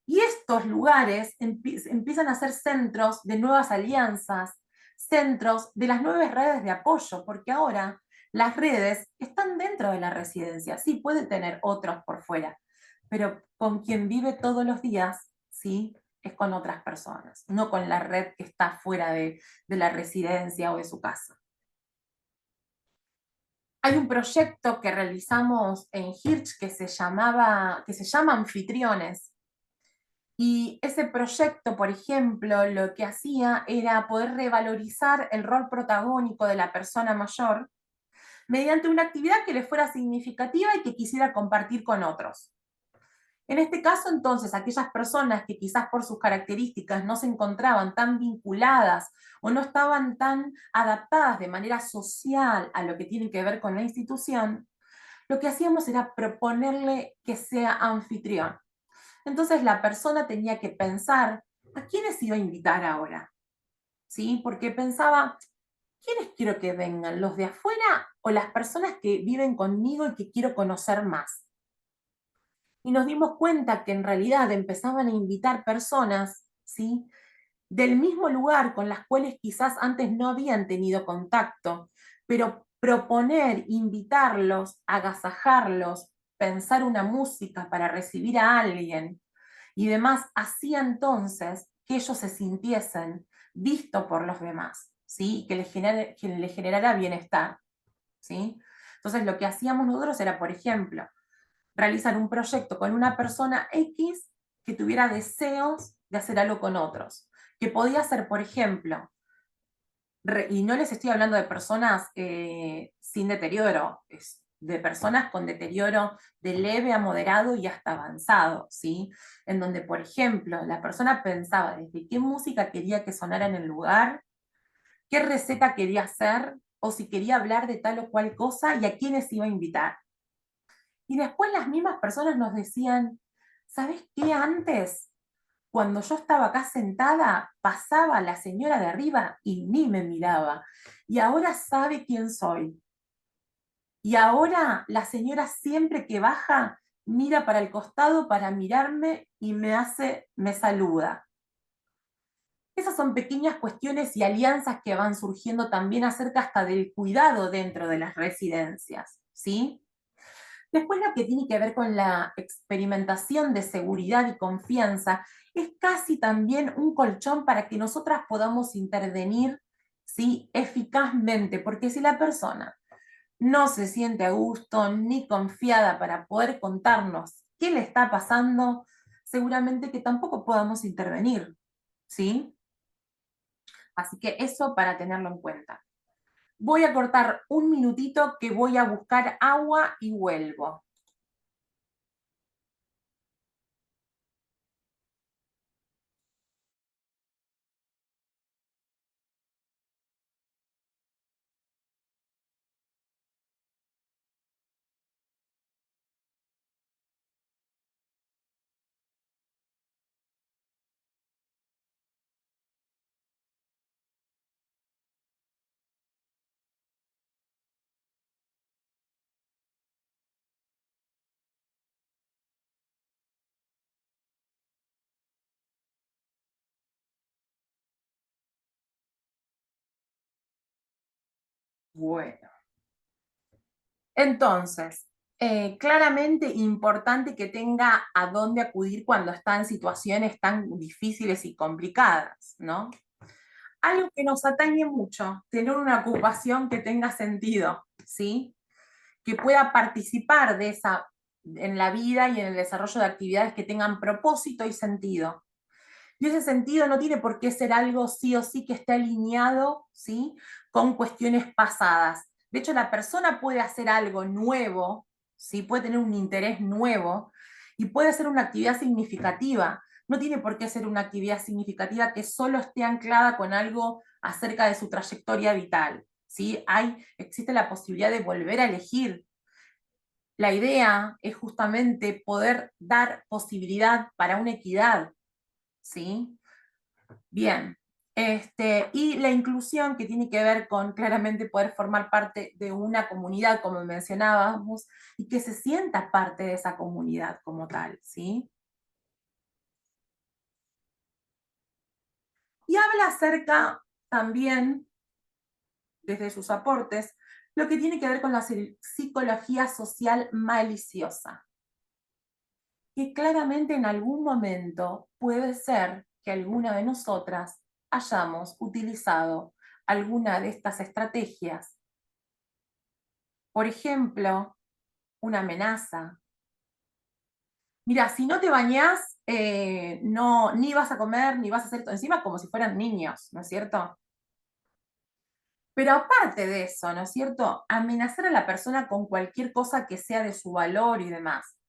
Y estos lugares empiezan a ser centros de nuevas alianzas, centros de las nuevas redes de apoyo, porque ahora las redes están dentro de la residencia. Sí, puede tener otros por fuera, pero con quien vive todos los días, sí, es con otras personas, no con la red que está fuera de la residencia o de su casa. Hay un proyecto que realizamos en Hirsch que se llama Anfitriones. Y ese proyecto, por ejemplo, lo que hacía era poder revalorizar el rol protagónico de la persona mayor mediante una actividad que le fuera significativa y que quisiera compartir con otros. En este caso, entonces, aquellas personas que quizás por sus características no se encontraban tan vinculadas o no estaban tan adaptadas de manera social a lo que tiene que ver con la institución, lo que hacíamos era proponerle que sea anfitrión. Entonces la persona tenía que pensar a quiénes iba a invitar ahora, ¿sí? Porque pensaba, ¿quiénes quiero que vengan? ¿Los de afuera o las personas que viven conmigo y que quiero conocer más? Y nos dimos cuenta que en realidad empezaban a invitar personas, ¿sí?, del mismo lugar con las cuales quizás antes no habían tenido contacto, pero proponer, invitarlos, agasajarlos, pensar una música para recibir a alguien y demás, hacía entonces que ellos se sintiesen vistos por los demás, ¿sí?, que les generara bienestar, ¿sí? Entonces lo que hacíamos nosotros era, por ejemplo, realizar un proyecto con una persona X que tuviera deseos de hacer algo con otros, que podía ser, por ejemplo, y no les estoy hablando de personas sin deterioro, de personas con deterioro de leve a moderado y hasta avanzado, ¿sí? En donde, por ejemplo, la persona pensaba desde qué música quería que sonara en el lugar, qué receta quería hacer, o si quería hablar de tal o cual cosa y a quiénes iba a invitar. Y después las mismas personas nos decían, ¿sabes qué? Antes, cuando yo estaba acá sentada, pasaba la señora de arriba y ni me miraba. Y ahora sabe quién soy. Y ahora la señora siempre que baja, mira para el costado para mirarme y me saluda. Esas son pequeñas cuestiones y alianzas que van surgiendo también acerca hasta del cuidado dentro de las residencias, ¿sí? Después lo que tiene que ver con la experimentación de seguridad y confianza es casi también un colchón para que nosotras podamos intervenir, ¿sí?, eficazmente, porque si la persona no se siente a gusto ni confiada para poder contarnos qué le está pasando, seguramente que tampoco podamos intervenir, ¿sí? Así que eso para tenerlo en cuenta. Voy a cortar un minutito que voy a buscar agua y vuelvo. Bueno. Entonces, claramente importante que tenga a dónde acudir cuando está en situaciones tan difíciles y complicadas, ¿no? Algo que nos atañe mucho, tener una ocupación que tenga sentido, ¿sí? Que pueda participar de esa, en la vida y en el desarrollo de actividades que tengan propósito y sentido. Y ese sentido no tiene por qué ser algo sí o sí que esté alineado, ¿sí?, con cuestiones pasadas. De hecho, la persona puede hacer algo nuevo, ¿sí?, puede tener un interés nuevo y puede ser una actividad significativa. No tiene por qué ser una actividad significativa que solo esté anclada con algo acerca de su trayectoria vital, ¿sí? Existe la posibilidad de volver a elegir. La idea es justamente poder dar posibilidad para una equidad, ¿sí? Bien. Y la inclusión, que tiene que ver con claramente poder formar parte de una comunidad, como mencionábamos, y que se sienta parte de esa comunidad como tal, ¿sí? Y habla acerca también, desde sus aportes, lo que tiene que ver con la psicología social maliciosa, que claramente en algún momento puede ser que alguna de nosotras hayamos utilizado alguna de estas estrategias. Por ejemplo, una amenaza. Mira, si no te bañás, no, ni vas a comer, ni vas a hacer esto, encima como si fueran niños, ¿no es cierto? Pero aparte de eso, ¿no es cierto? Amenazar a la persona con cualquier cosa que sea de su valor y demás.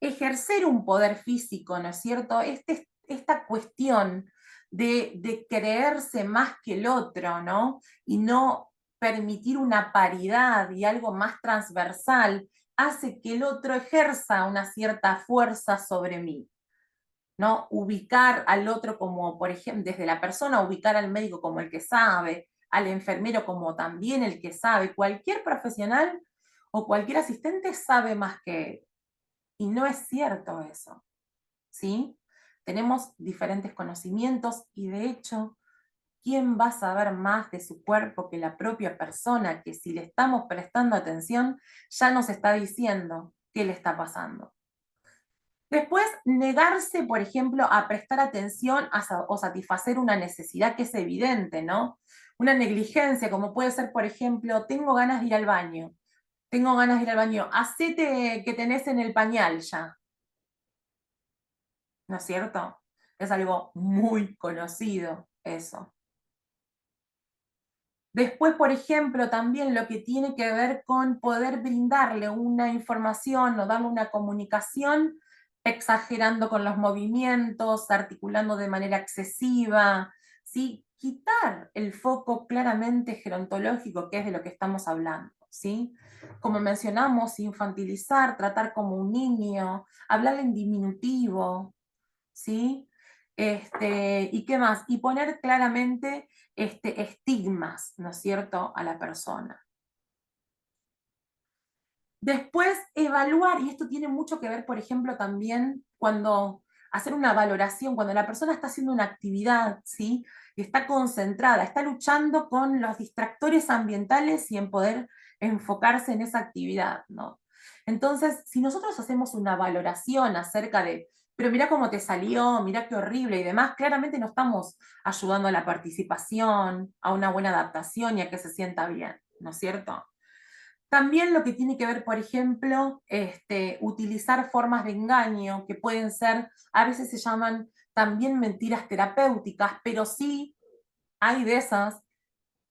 Ejercer un poder físico, ¿no es cierto? Esta cuestión de creerse más que el otro, ¿no? Y no permitir una paridad y algo más transversal, hace que el otro ejerza una cierta fuerza sobre mí, ¿no? Ubicar al otro como, por ejemplo, desde la persona, ubicar al médico como el que sabe, al enfermero como también el que sabe. Cualquier profesional o cualquier asistente sabe más que él. Y no es cierto eso, ¿sí? Tenemos diferentes conocimientos y de hecho, ¿quién va a saber más de su cuerpo que la propia persona que, si le estamos prestando atención, ya nos está diciendo qué le está pasando? Después, negarse, por ejemplo, a prestar atención o satisfacer una necesidad que es evidente, ¿no? Una negligencia, como puede ser, por ejemplo, tengo ganas de ir al baño. Tengo ganas de ir al baño. Hacete que tenés en el pañal ya. ¿No es cierto? Es algo muy conocido eso. Después, por ejemplo, también lo que tiene que ver con poder brindarle una información o darle una comunicación exagerando con los movimientos, articulando de manera excesiva, ¿sí? Quitar el foco claramente gerontológico, que es de lo que estamos hablando, ¿sí? Como mencionamos, infantilizar, tratar como un niño, hablar en diminutivo, ¿sí? ¿Y qué más? Y poner claramente estigmas, ¿no es cierto?, a la persona. Después, evaluar, y esto tiene mucho que ver, por ejemplo, también cuando hacer una valoración, cuando la persona está haciendo una actividad, ¿sí?, y está concentrada, está luchando con los distractores ambientales y en poder enfocarse en esa actividad, ¿no? Entonces, si nosotros hacemos una valoración acerca de, pero mirá cómo te salió, mirá qué horrible y demás, claramente no estamos ayudando a la participación, a una buena adaptación y a que se sienta bien, ¿no es cierto? También lo que tiene que ver, por ejemplo, utilizar formas de engaño que pueden ser, a veces se llaman también mentiras terapéuticas, pero sí hay de esas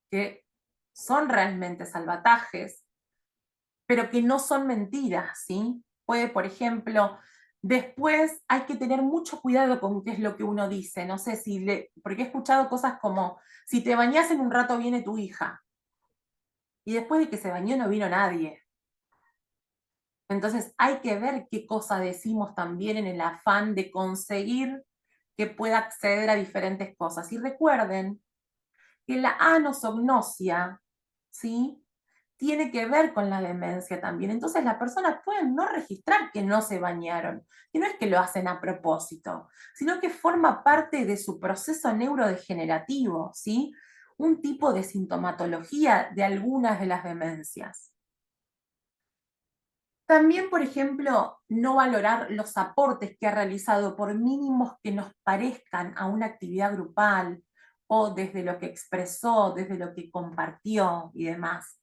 que son realmente salvatajes, pero que no son mentiras, ¿sí? Puede, por ejemplo, después hay que tener mucho cuidado con qué es lo que uno dice, no sé si porque he escuchado cosas como, si te bañás en un rato viene tu hija, y después de que se bañó no vino nadie. Entonces hay que ver qué cosa decimos también en el afán de conseguir que pueda acceder a diferentes cosas. Y recuerden que la anosognosia, ¿sí?, tiene que ver con la demencia también. Entonces las personas pueden no registrar que no se bañaron, y no es que lo hacen a propósito, sino que forma parte de su proceso neurodegenerativo, ¿sí? Un tipo de sintomatología de algunas de las demencias. También, por ejemplo, no valorar los aportes que ha realizado, por mínimos que nos parezcan, a una actividad grupal, o desde lo que expresó, desde lo que compartió y demás.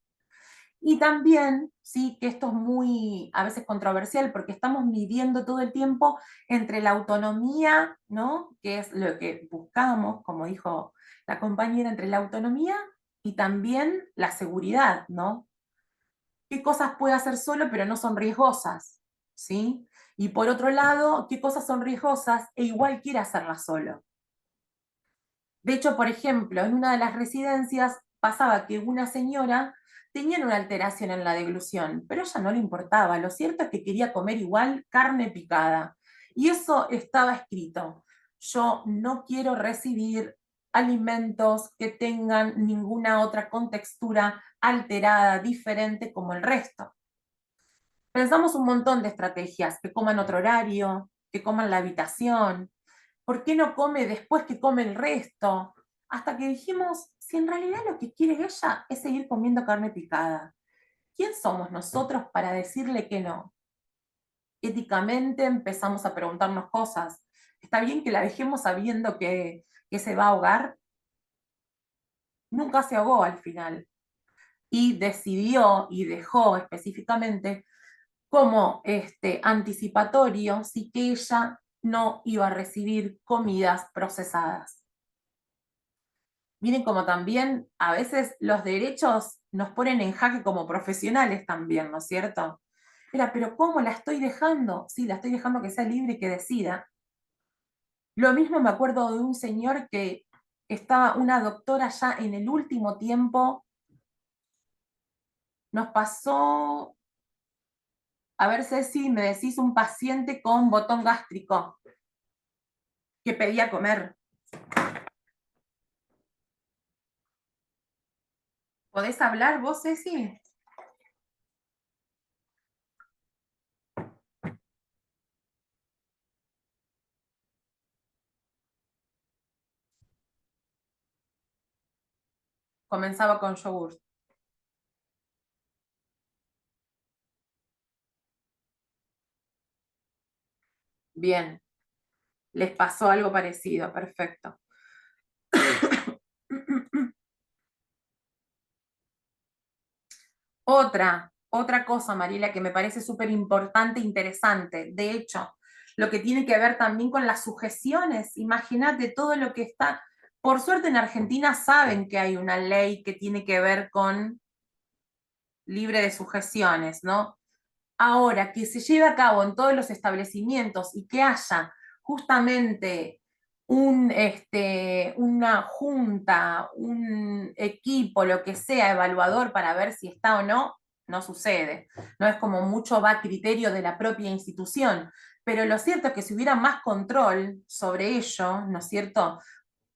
Y también, sí, que esto es muy, a veces controversial, porque estamos midiendo todo el tiempo entre la autonomía, ¿no?, que es lo que buscamos, como dijo la compañera, entre la autonomía y también la seguridad, ¿no? ¿Qué cosas puede hacer solo pero no son riesgosas? ¿Sí? Y por otro lado, ¿qué cosas son riesgosas e igual quiere hacerlas solo? De hecho, por ejemplo, en una de las residencias pasaba que una señora tenía una alteración en la deglución, pero a ella no le importaba. Lo cierto es que quería comer igual carne picada. Y eso estaba escrito. Yo no quiero recibir alimentos que tengan ninguna otra contextura alterada, diferente como el resto. Pensamos un montón de estrategias, que coman otro horario, que coman la habitación. ¿Por qué no come después que come el resto? Hasta que dijimos, si en realidad lo que quiere ella es seguir comiendo carne picada, ¿quién somos nosotros para decirle que no? Éticamente empezamos a preguntarnos cosas. ¿Está bien que la dejemos sabiendo que se va a ahogar? Nunca se ahogó al final. Y decidió y dejó específicamente como anticipatorio, sí, que ella no iba a recibir comidas procesadas. Miren como también a veces los derechos nos ponen en jaque como profesionales también, ¿no es cierto? Pero ¿cómo la estoy dejando? Sí, la estoy dejando que sea libre y que decida. Lo mismo me acuerdo de un señor que estaba, una doctora ya en el último tiempo, nos pasó, a ver Ceci, me decís, un paciente con botón gástrico que pedía comer. ¿Podés hablar vos, Ceci? Comenzaba con yogur. Bien, les pasó algo parecido, perfecto. Otra cosa, Mariela, que me parece súper importante e interesante, de hecho, lo que tiene que ver también con las sujeciones. Imagínate todo lo que está, por suerte en Argentina saben que hay una ley que tiene que ver con libre de sujeciones, ¿no? Ahora, que se lleve a cabo en todos los establecimientos y que haya justamente una junta, un equipo, lo que sea, evaluador para ver si está o no, no sucede. No es como mucho va a criterio de la propia institución. Pero lo cierto es que si hubiera más control sobre ello, ¿no es cierto?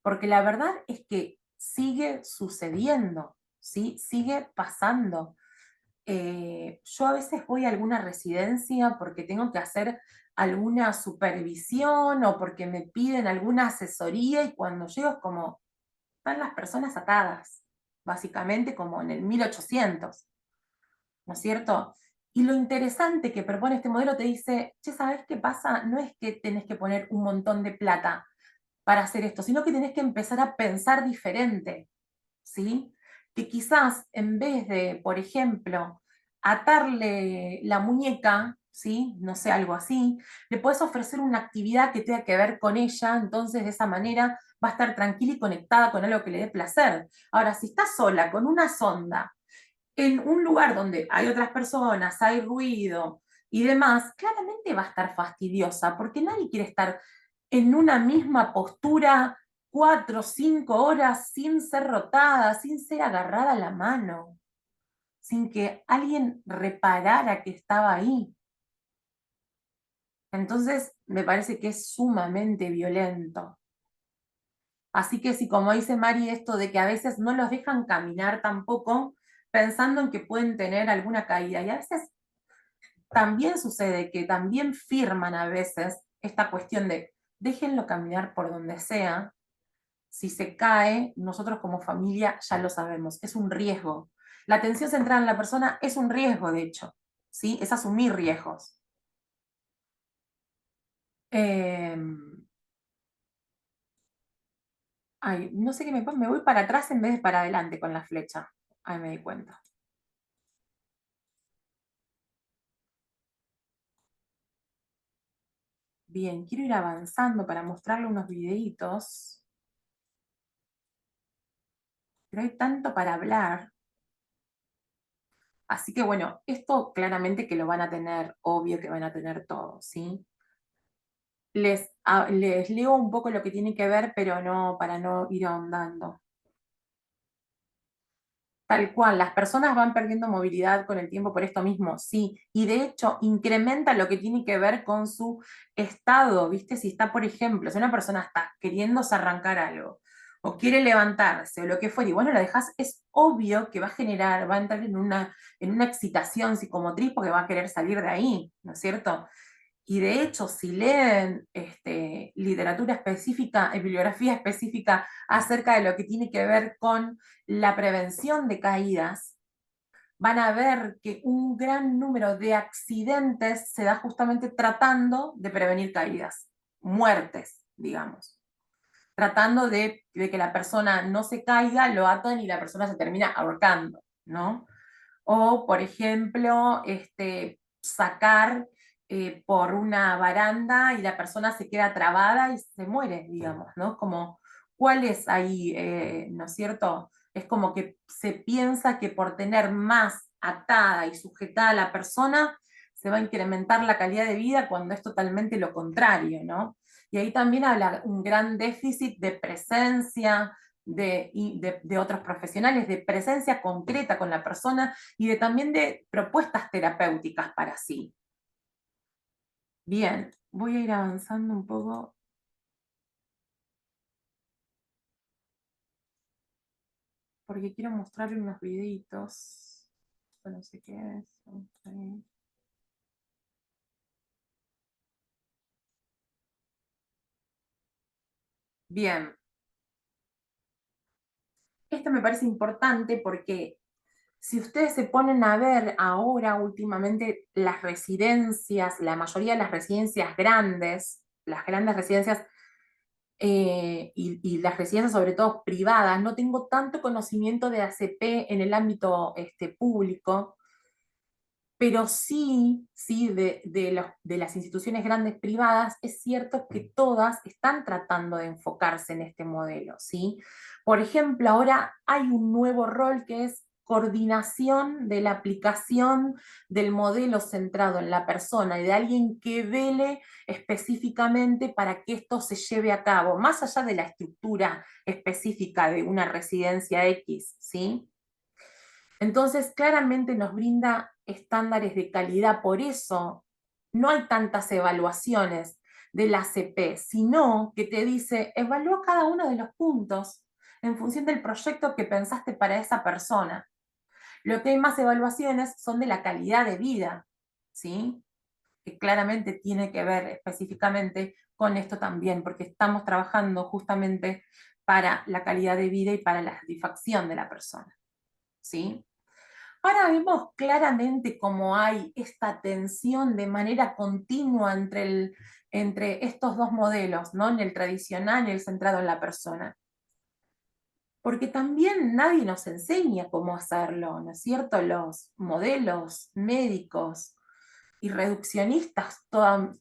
Porque la verdad es que sigue sucediendo, ¿sí? Sigue pasando. Yo a veces voy a alguna residencia porque tengo que hacer alguna supervisión o porque me piden alguna asesoría, y cuando llego es como, están las personas atadas, básicamente como en el 1800, ¿no es cierto? Y lo interesante que propone este modelo te dice, che, ¿sabes qué pasa? No es que tenés que poner un montón de plata para hacer esto, sino que tenés que empezar a pensar diferente, ¿sí? Que quizás en vez de, por ejemplo, atarle la muñeca, ¿sí? No sé, algo así, le puedes ofrecer una actividad que tenga que ver con ella, entonces de esa manera va a estar tranquila y conectada con algo que le dé placer. Ahora, si está sola con una sonda en un lugar donde hay otras personas, hay ruido y demás, claramente va a estar fastidiosa, porque nadie quiere estar en una misma postura 4 o 5 horas sin ser rotada, sin ser agarrada a la mano, sin que alguien reparara que estaba ahí. Entonces, me parece que es sumamente violento. Así que si, como dice Mari, esto de que a veces no los dejan caminar tampoco, pensando en que pueden tener alguna caída, y a veces también sucede que también firman a veces esta cuestión de déjenlo caminar por donde sea, si se cae, nosotros como familia ya lo sabemos, es un riesgo. La atención centrada en la persona es un riesgo, de hecho, ¿sí? Es asumir riesgos. Ay, no sé qué me voy para atrás en vez de para adelante con la flecha. Ahí me di cuenta. Bien, quiero ir avanzando para mostrarle unos videitos. Pero hay tanto para hablar. Así que bueno, esto claramente que lo van a tener, obvio que van a tener todo, ¿sí? Les leo un poco lo que tiene que ver, pero no, para no ir ahondando. Tal cual, las personas van perdiendo movilidad con el tiempo por esto mismo, sí, y de hecho incrementa lo que tiene que ver con su estado, ¿viste? Si está, por ejemplo, si una persona está queriéndose arrancar algo, o quiere levantarse, o lo que fuera, y bueno, la dejas, es obvio que va a generar, va a entrar en una excitación psicomotriz porque va a querer salir de ahí, ¿no es cierto? Y de hecho, si leen literatura específica, bibliografía específica acerca de lo que tiene que ver con la prevención de caídas, van a ver que un gran número de accidentes se da justamente tratando de prevenir caídas, muertes, digamos. Tratando de que la persona no se caiga, lo atan y la persona se termina ahorcando, ¿no? O, por ejemplo, sacar por una baranda y la persona se queda trabada y se muere, digamos, ¿no? Como, ¿cuál es ahí, no es cierto? Es como que se piensa que por tener más atada y sujetada a la persona, se va a incrementar la calidad de vida cuando es totalmente lo contrario, ¿no? Y ahí también habla un gran déficit de presencia, de otros profesionales, de presencia concreta con la persona y también de propuestas terapéuticas para sí. Bien, voy a ir avanzando un poco. Porque quiero mostrarle unos videitos. Esto no sé qué es. Bien. Esto me parece importante porque si ustedes se ponen a ver ahora últimamente las residencias, la mayoría de las residencias grandes, las grandes residencias y las residencias sobre todo privadas, no tengo tanto conocimiento de ACP en el ámbito público, pero sí de las instituciones grandes privadas, es cierto que todas están tratando de enfocarse en este modelo, ¿sí? Por ejemplo, ahora hay un nuevo rol que es coordinación de la aplicación del modelo centrado en la persona y de alguien que vele específicamente para que esto se lleve a cabo, más allá de la estructura específica de una residencia X, ¿sí? Entonces, claramente nos brinda estándares de calidad, por eso no hay tantas evaluaciones del ACP, sino que te dice, evalúa cada uno de los puntos en función del proyecto que pensaste para esa persona. Lo que hay más evaluaciones son de la calidad de vida, ¿sí? Que claramente tiene que ver específicamente con esto también, porque estamos trabajando justamente para la calidad de vida y para la satisfacción de la persona, ¿sí? Ahora vemos claramente cómo hay esta tensión de manera continua entre estos dos modelos, ¿no? En el tradicional y el centrado en la persona. Porque también nadie nos enseña cómo hacerlo, ¿no es cierto? Los modelos médicos y reduccionistas van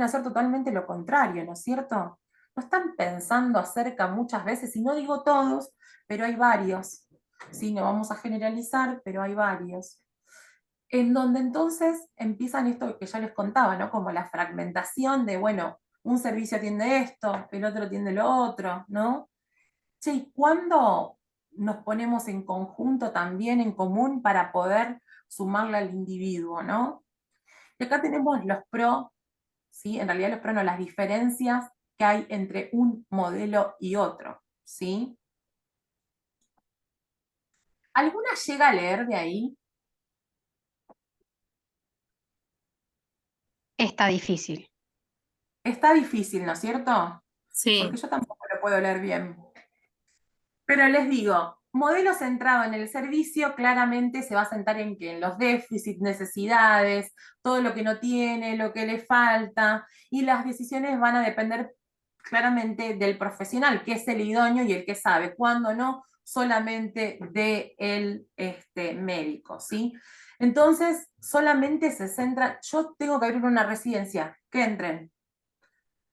a ser totalmente lo contrario, ¿no es cierto? ¿No están pensando acerca muchas veces, y no digo todos, pero hay varios, ¿sí? No vamos a generalizar, pero hay varios, en donde entonces empiezan esto que ya les contaba, ¿no? Como la fragmentación de, bueno, un servicio atiende esto, el otro atiende lo otro, ¿no? Che, ¿y cuándo nos ponemos en conjunto también, en común, para poder sumarle al individuo, ¿no? Y acá tenemos los pros, ¿sí? En realidad los pros no, las diferencias que hay entre un modelo y otro, ¿sí? ¿Alguna llega a leer de ahí? Está difícil. Está difícil, ¿no es cierto? Porque Sí, yo tampoco lo puedo leer bien. Pero les digo, modelo centrado en el servicio claramente se va a centrar en que en los déficits, necesidades, todo lo que no tiene, lo que le falta, y las decisiones van a depender claramente del profesional, que es el idóneo y el que sabe, cuándo no, solamente del médico, ¿sí? Entonces, solamente se centra, yo tengo que abrir una residencia, que entren.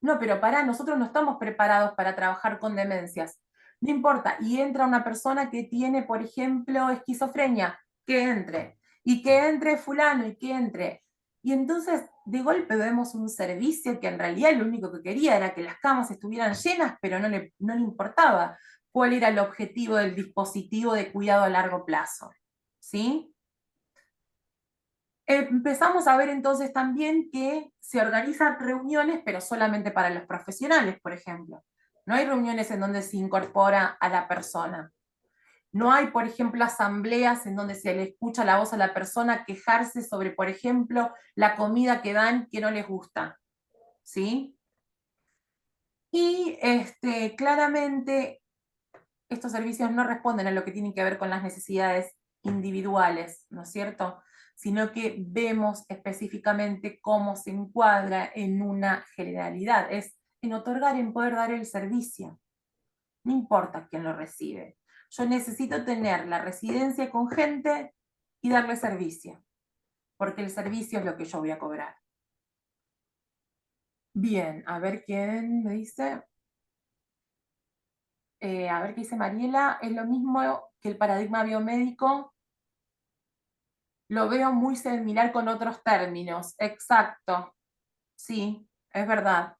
No, pero pará, nosotros no estamos preparados para trabajar con demencias. No importa, y entra una persona que tiene, por ejemplo, esquizofrenia, que entre, y que entre fulano, y que entre. Y entonces, de golpe vemos un servicio que en realidad lo único que quería era que las camas estuvieran llenas, pero no le importaba cuál era el objetivo del dispositivo de cuidado a largo plazo. ¿Sí? Empezamos a ver entonces también que se organizan reuniones, pero solamente para los profesionales, por ejemplo. No hay reuniones en donde se incorpora a la persona. No hay, por ejemplo, asambleas en donde se le escucha la voz a la persona quejarse sobre, por ejemplo, la comida que dan que no les gusta. ¿Sí? Y claramente estos servicios no responden a lo que tiene que ver con las necesidades individuales, ¿no es cierto? Sino que vemos específicamente cómo se encuadra en una generalidad, es en otorgar, en poder dar el servicio. No importa quién lo recibe. Yo necesito tener la residencia con gente y darle servicio, porque el servicio es lo que yo voy a cobrar. Bien, a ver quién me dice. A ver qué dice Mariela. Es lo mismo que el paradigma biomédico. Lo veo muy similar con otros términos. Exacto. Sí, es verdad.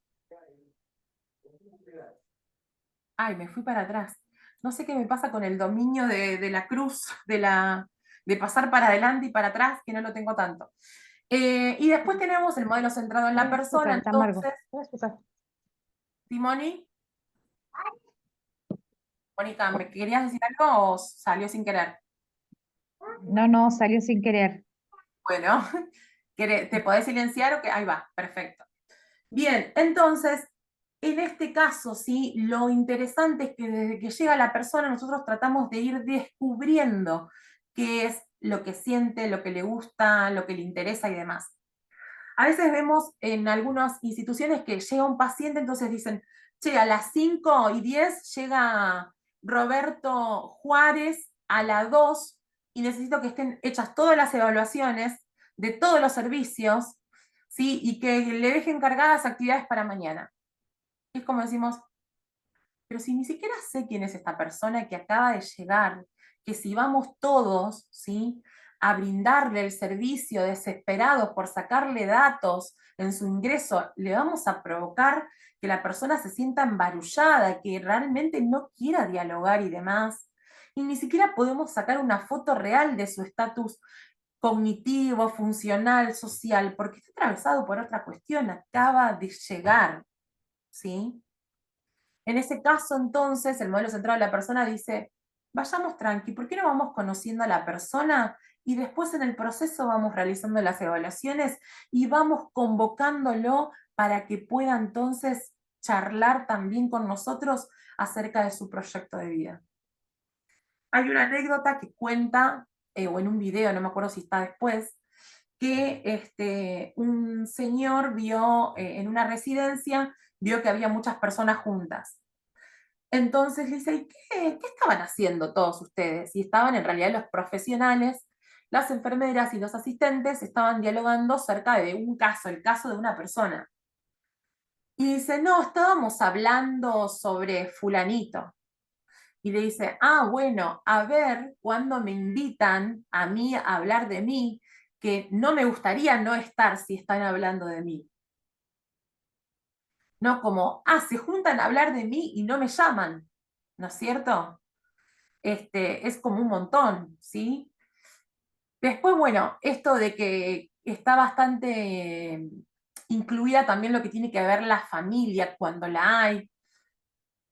Ay, me fui para atrás. No sé qué me pasa con el dominio de la cruz, de pasar para adelante y para atrás, que no lo tengo tanto. Y después tenemos el modelo centrado en la persona. Está amargo. Entonces, Timoni, Mónica, ¿me querías decir algo o salió sin querer? No, salió sin querer. Bueno, ¿te podés silenciar o qué? Ahí va, perfecto. Bien, entonces, en este caso, sí, lo interesante es que desde que llega la persona nosotros tratamos de ir descubriendo qué es lo que siente, lo que le gusta, lo que le interesa y demás. A veces vemos en algunas instituciones que llega un paciente, entonces dicen, che, a las 5:10 llega Roberto Juárez a las 2 y necesito que estén hechas todas las evaluaciones de todos los servicios, ¿sí? Y que le dejen cargadas actividades para mañana. Y es como decimos, pero si ni siquiera sé quién es esta persona que acaba de llegar, que si vamos todos, ¿sí?, a brindarle el servicio desesperados por sacarle datos en su ingreso, le vamos a provocar que la persona se sienta embarullada, que realmente no quiera dialogar y demás. Y ni siquiera podemos sacar una foto real de su estatus cognitivo, funcional, social, porque está atravesado por otra cuestión, acaba de llegar, ¿sí? En ese caso, entonces, el modelo centrado en la persona dice, vayamos tranqui, ¿por qué no vamos conociendo a la persona? Y después en el proceso vamos realizando las evaluaciones y vamos convocándolo para que pueda entonces charlar también con nosotros acerca de su proyecto de vida. Hay una anécdota que cuenta, o en un video, no me acuerdo si está después, que un señor vio en una residencia, vio que había muchas personas juntas. Entonces le dice, ¿y qué estaban haciendo todos ustedes? Y estaban en realidad los profesionales, las enfermeras y los asistentes estaban dialogando acerca de un caso, el caso de una persona. Y dice, no, estábamos hablando sobre fulanito. Y le dice, ah, bueno, a ver cuando me invitan a mí a hablar de mí, que no me gustaría no estar si están hablando de mí. No como, ah, se juntan a hablar de mí y no me llaman, ¿no es cierto? Es como un montón, ¿sí? Después, bueno, esto de que está bastante incluida también lo que tiene que ver la familia cuando la hay,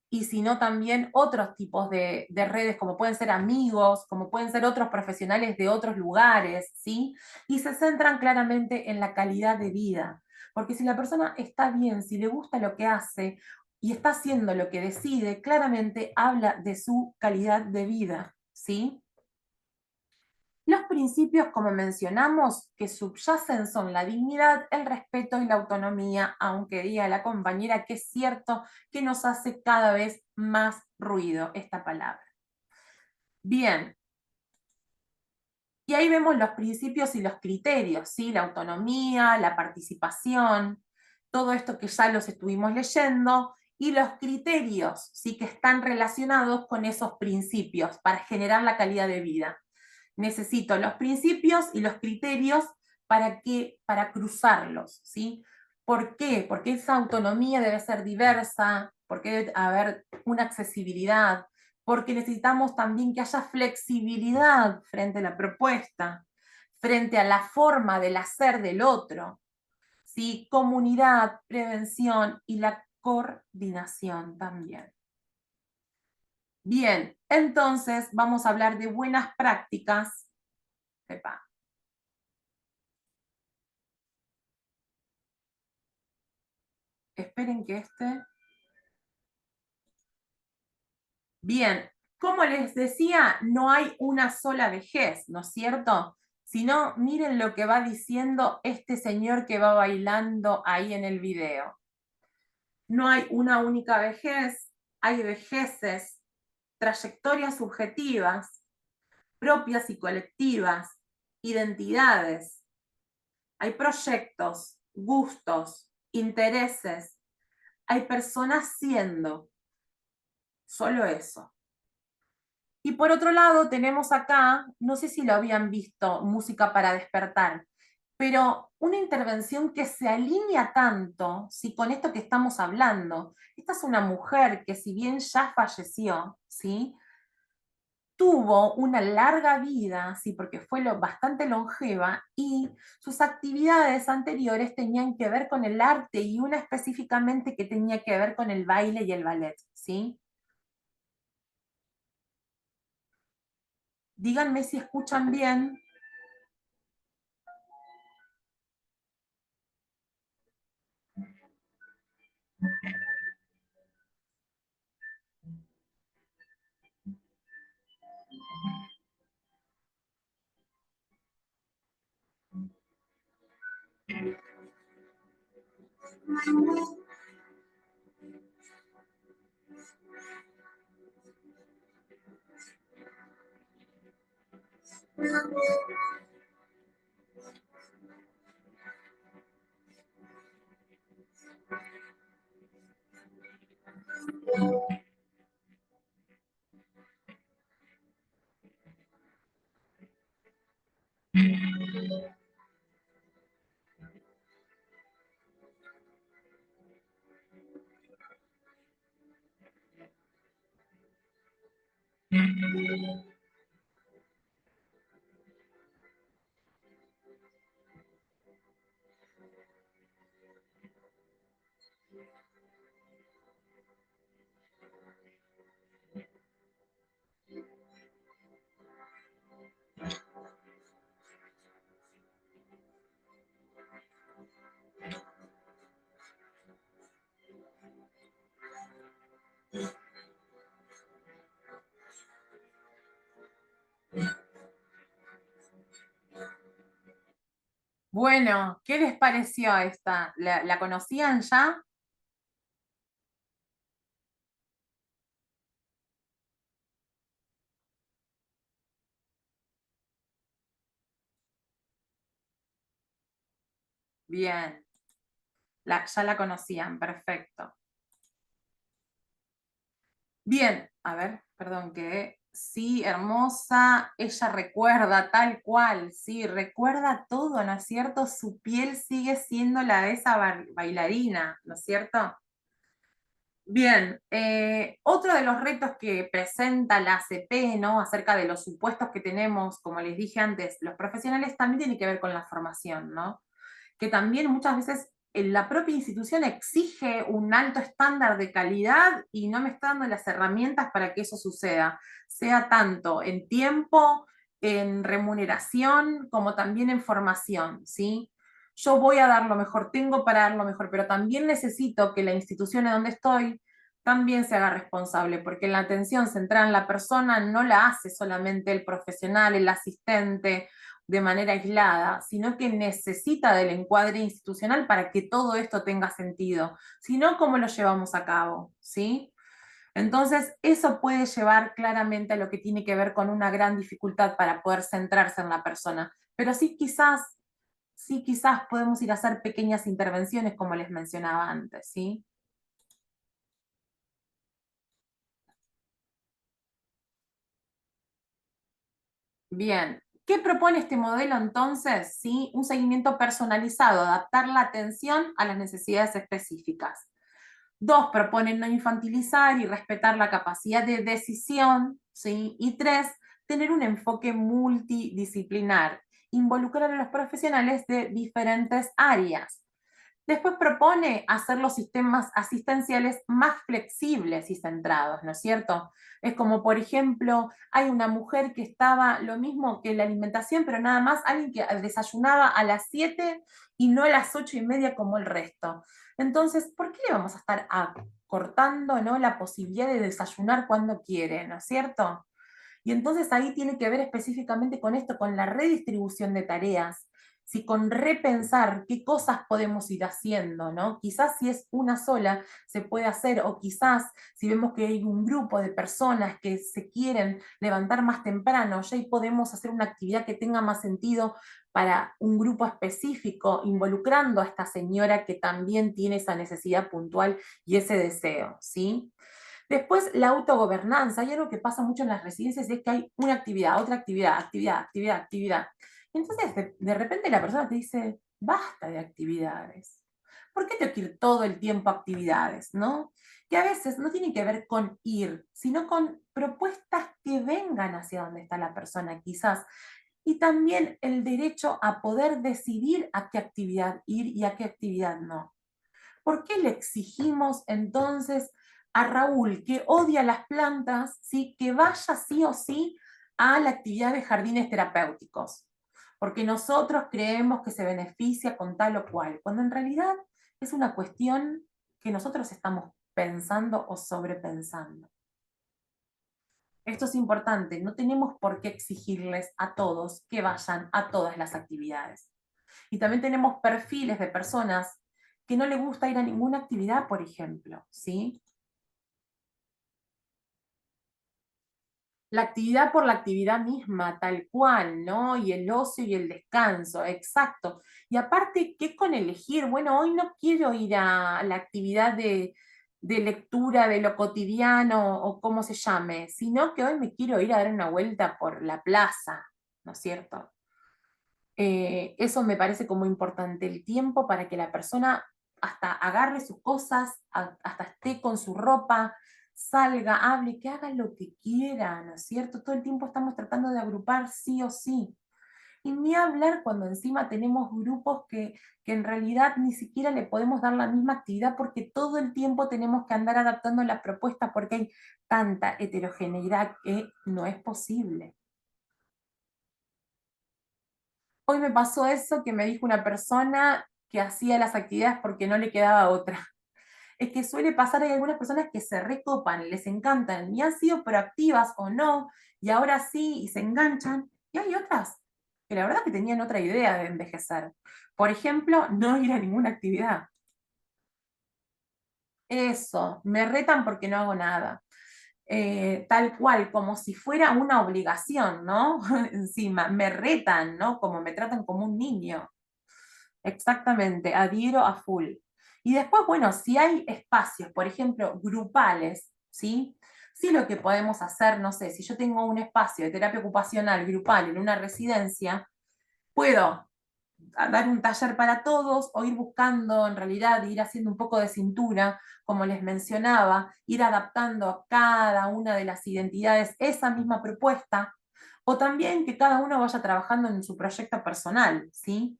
y sino también otros tipos de redes, como pueden ser amigos, como pueden ser otros profesionales de otros lugares, ¿sí? Y se centran claramente en la calidad de vida, porque si la persona está bien, si le gusta lo que hace y está haciendo lo que decide, claramente habla de su calidad de vida, ¿sí? Los principios, como mencionamos, que subyacen son la dignidad, el respeto y la autonomía, aunque diga la compañera que es cierto que nos hace cada vez más ruido esta palabra. Bien, y ahí vemos los principios y los criterios, ¿sí? La autonomía, la participación, todo esto que ya los estuvimos leyendo, y los criterios, ¿sí? Que están relacionados con esos principios para generar la calidad de vida. Necesito los principios y los criterios para cruzarlos, ¿sí? ¿Por qué? Porque esa autonomía debe ser diversa, porque debe haber una accesibilidad, porque necesitamos también que haya flexibilidad frente a la propuesta, frente a la forma del hacer del otro, ¿sí? Comunidad, prevención y la coordinación también. Bien, entonces vamos a hablar de buenas prácticas. Epa. Esperen que Bien, como les decía, no hay una sola vejez, ¿no es cierto? Sino, miren lo que va diciendo este señor que va bailando ahí en el video. No hay una única vejez, hay vejeces, trayectorias subjetivas, propias y colectivas, identidades. Hay proyectos, gustos, intereses, hay personas siendo. Solo eso. Y por otro lado tenemos acá, no sé si lo habían visto, Música para despertar, pero una intervención que se alinea tanto, ¿sí? Con esto que estamos hablando. Esta es una mujer que si bien ya falleció, ¿sí? Tuvo una larga vida, ¿sí? Porque fue bastante longeva, y sus actividades anteriores tenían que ver con el arte, y una específicamente que tenía que ver con el baile y el ballet, ¿sí? Díganme si escuchan bien. Bueno, ¿qué les pareció esta? ¿La conocían ya? Bien. Ya la conocían, perfecto. Bien, a ver, perdón, que sí, hermosa, ella recuerda tal cual, sí, recuerda todo, ¿no es cierto? Su piel sigue siendo la de esa bailarina, ¿no es cierto? Bien, otro de los retos que presenta la ACP, ¿no? Acerca de los supuestos que tenemos, como les dije antes, los profesionales también tiene que ver con la formación, ¿no? Que también muchas veces la propia institución exige un alto estándar de calidad y no me está dando las herramientas para que eso suceda, sea tanto en tiempo, en remuneración, como también en formación, ¿sí? Yo voy a dar lo mejor, tengo para dar lo mejor, pero también necesito que la institución en donde estoy también se haga responsable, porque la atención centrada en la persona no la hace solamente el profesional, el asistente, de manera aislada, sino que necesita del encuadre institucional para que todo esto tenga sentido. Si no, ¿cómo lo llevamos a cabo? ¿Sí? Entonces, eso puede llevar claramente a lo que tiene que ver con una gran dificultad para poder centrarse en la persona. Pero sí quizás podemos ir a hacer pequeñas intervenciones, como les mencionaba antes, ¿sí? Bien, ¿qué propone este modelo entonces? ¿Sí? Un seguimiento personalizado, adaptar la atención a las necesidades específicas. 2, proponen no infantilizar y respetar la capacidad de decisión, ¿sí? Y 3, tener un enfoque multidisciplinar, involucrar a los profesionales de diferentes áreas. Después propone hacer los sistemas asistenciales más flexibles y centrados, ¿no es cierto? Es como, por ejemplo, hay una mujer que estaba lo mismo que la alimentación, pero nada más alguien que desayunaba a las 7 y no a las 8:30 como el resto. Entonces, ¿por qué le vamos a estar cortando, ¿no?, la posibilidad de desayunar cuando quiere, ¿no es cierto? Y entonces ahí tiene que ver específicamente con esto, con la redistribución de tareas, si con repensar qué cosas podemos ir haciendo, ¿no? Quizás si es una sola se puede hacer, o quizás si vemos que hay un grupo de personas que se quieren levantar más temprano, ya ahí podemos hacer una actividad que tenga más sentido para un grupo específico, involucrando a esta señora que también tiene esa necesidad puntual y ese deseo, ¿sí? Después, la autogobernanza. Hay algo que pasa mucho en las residencias, es que hay una actividad, otra actividad, actividad. Entonces, de repente la persona te dice, basta de actividades. ¿Por qué tengo que ir todo el tiempo a actividades, no? Que a veces no tiene que ver con ir, sino con propuestas que vengan hacia donde está la persona, quizás. Y también el derecho a poder decidir a qué actividad ir y a qué actividad no. ¿Por qué le exigimos entonces a Raúl, que odia las plantas, ¿sí?, que vaya sí o sí a la actividad de jardines terapéuticos? Porque nosotros creemos que se beneficia con tal o cual, cuando en realidad es una cuestión que nosotros estamos pensando o sobrepensando. Esto es importante, no tenemos por qué exigirles a todos que vayan a todas las actividades. Y también tenemos perfiles de personas que no les gusta ir a ninguna actividad, por ejemplo, ¿sí? La actividad por la actividad misma, tal cual, ¿no? Y el ocio y el descanso, exacto. Y aparte, ¿qué con elegir? Bueno, hoy no quiero ir a la actividad de lectura de lo cotidiano o cómo se llame, sino que hoy me quiero ir a dar una vuelta por la plaza, ¿no es cierto? Eso me parece como importante, el tiempo para que la persona hasta agarre sus cosas, hasta esté con su ropa, salga, hable, que haga lo que quiera, ¿no es cierto? Todo el tiempo estamos tratando de agrupar sí o sí. Y ni hablar cuando encima tenemos grupos que en realidad ni siquiera le podemos dar la misma actividad porque todo el tiempo tenemos que andar adaptando las propuestas porque hay tanta heterogeneidad que no es posible. Hoy me pasó eso que me dijo una persona que hacía las actividades porque no le quedaba otra. Es que suele pasar, hay algunas personas que se recopan, les encantan, y han sido proactivas o no, y ahora sí, y se enganchan, y hay otras que la verdad que tenían otra idea de envejecer. Por ejemplo, no ir a ninguna actividad. Eso, me retan porque no hago nada. Tal cual, como si fuera una obligación, ¿no? Encima, me retan, ¿no? Como me tratan como un niño. Exactamente, adhiero a full. Y después, bueno, si hay espacios, por ejemplo, grupales, ¿sí? Sí, lo que podemos hacer, no sé, si yo tengo un espacio de terapia ocupacional grupal en una residencia, puedo dar un taller para todos o ir buscando, en realidad, ir haciendo un poco de cintura, como les mencionaba, ir adaptando a cada una de las identidades esa misma propuesta, o también que cada uno vaya trabajando en su proyecto personal, ¿sí?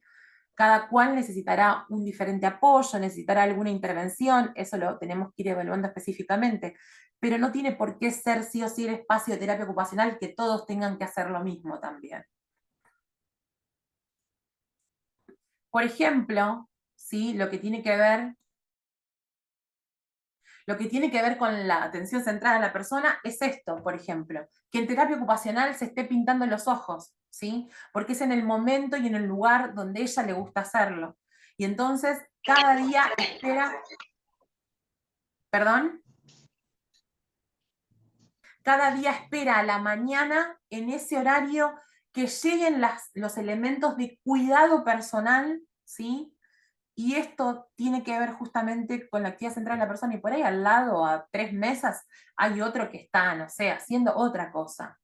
Cada cual necesitará un diferente apoyo, necesitará alguna intervención, eso lo tenemos que ir evaluando específicamente, pero no tiene por qué ser sí o sí el espacio de terapia ocupacional que todos tengan que hacer lo mismo también. Por ejemplo, ¿sí? Lo que tiene que ver con la atención centrada en la persona es esto, por ejemplo, que en terapia ocupacional se esté pintando los ojos, ¿sí? Porque es en el momento y en el lugar donde a ella le gusta hacerlo. Y entonces cada día espera, perdón, cada día espera a la mañana en ese horario que lleguen los elementos de cuidado personal, ¿sí? Y esto tiene que ver justamente con la actividad central de la persona, y por ahí al lado, a 3 mesas, hay otro que está, no sé, haciendo otra cosa.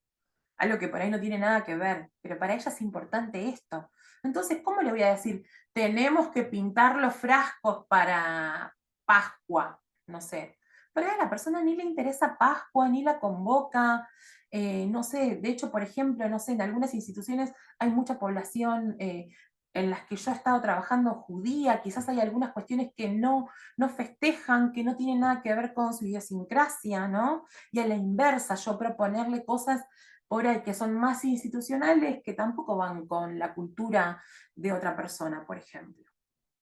Algo que por ahí no tiene nada que ver, pero para ella es importante esto. Entonces, ¿cómo le voy a decir? Tenemos que pintar los frascos para Pascua, no sé. Pero a la persona ni le interesa Pascua, ni la convoca, no sé, de hecho, por ejemplo, no sé, en algunas instituciones hay mucha población en las que yo he estado trabajando judía, quizás hay algunas cuestiones que no festejan, que no tienen nada que ver con su idiosincrasia, ¿no? Y a la inversa, yo proponerle cosas por ahí que son más institucionales que tampoco van con la cultura de otra persona, por ejemplo,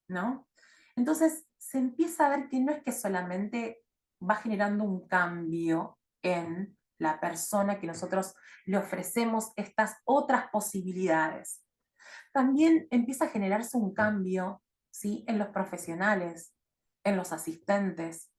¿no? Entonces se empieza a ver que no es que solamente va generando un cambio en la persona que nosotros le ofrecemos estas otras posibilidades. También empieza a generarse un cambio, ¿sí? En los profesionales, en los asistentes,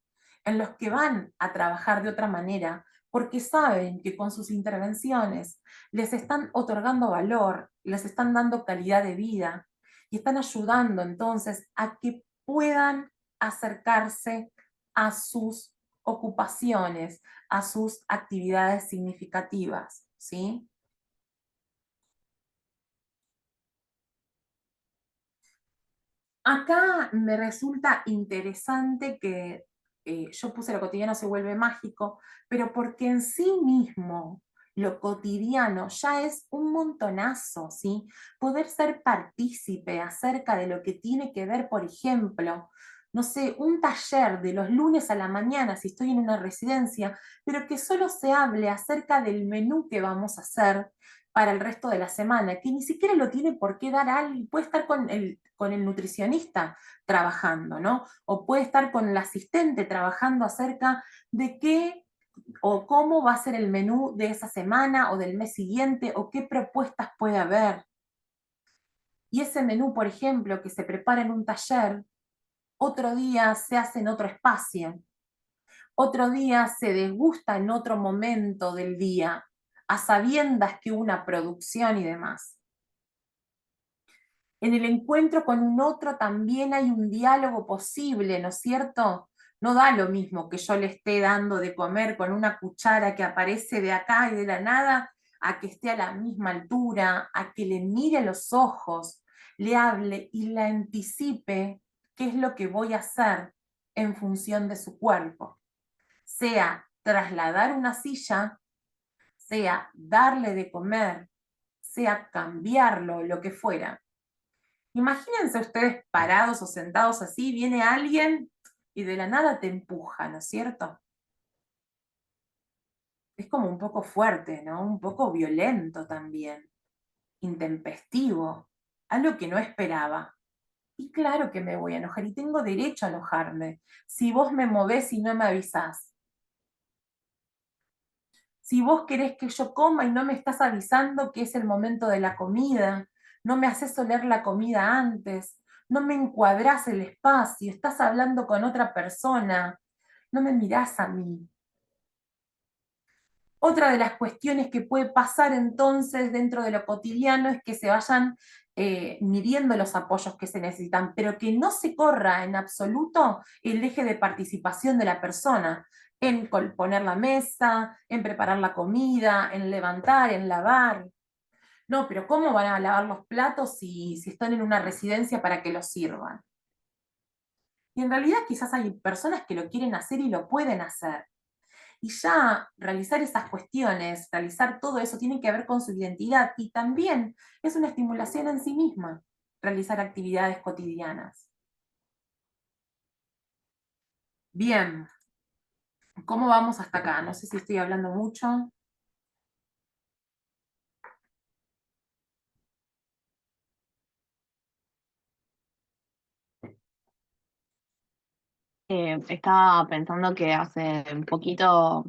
en los que van a trabajar de otra manera, porque saben que con sus intervenciones les están otorgando valor, les están dando calidad de vida y están ayudando entonces a que puedan acercarse a sus ocupaciones, a sus actividades significativas, ¿sí? Acá me resulta interesante que yo puse lo cotidiano se vuelve mágico, pero porque en sí mismo lo cotidiano ya es un montonazo, ¿sí? Poder ser partícipe acerca de lo que tiene que ver, por ejemplo, no sé, un taller de los lunes a la mañana, si estoy en una residencia, pero que solo se hable acerca del menú que vamos a hacer para el resto de la semana, que ni siquiera lo tiene por qué dar alguien, puede estar con el nutricionista trabajando, ¿no? O puede estar con el asistente trabajando acerca de qué o cómo va a ser el menú de esa semana o del mes siguiente o qué propuestas puede haber. Y ese menú, por ejemplo, que se prepara en un taller, otro día se hace en otro espacio, otro día se degusta en otro momento del día, a sabiendas que hubo una producción y demás. En el encuentro con un otro también hay un diálogo posible, ¿no es cierto? No da lo mismo que yo le esté dando de comer con una cuchara que aparece de acá y de la nada, a que esté a la misma altura, a que le mire los ojos, le hable y le anticipe qué es lo que voy a hacer en función de su cuerpo. Sea trasladar una silla, sea darle de comer, sea cambiarlo, lo que fuera. Imagínense ustedes parados o sentados así, viene alguien y de la nada te empuja, ¿no es cierto? Es como un poco fuerte, ¿no? Un poco violento también, intempestivo, algo que no esperaba. Y claro que me voy a enojar y tengo derecho a enojarme si vos me movés y no me avisás. Si vos querés que yo coma y no me estás avisando que es el momento de la comida, no me haces oler la comida antes, no me encuadrás el espacio, estás hablando con otra persona, no me mirás a mí. Otra de las cuestiones que puede pasar entonces dentro de lo cotidiano es que se vayan midiendo los apoyos que se necesitan, pero que no se corra en absoluto el eje de participación de la persona, en poner la mesa, en preparar la comida, en levantar, en lavar. No, pero ¿cómo van a lavar los platos si están en una residencia para que los sirvan? Y en realidad quizás hay personas que lo quieren hacer y lo pueden hacer. Y ya realizar esas cuestiones, realizar todo eso, tiene que ver con su identidad y también es una estimulación en sí misma, realizar actividades cotidianas. Bien, ¿cómo vamos hasta acá? No sé si estoy hablando mucho. Estaba pensando que hace un poquito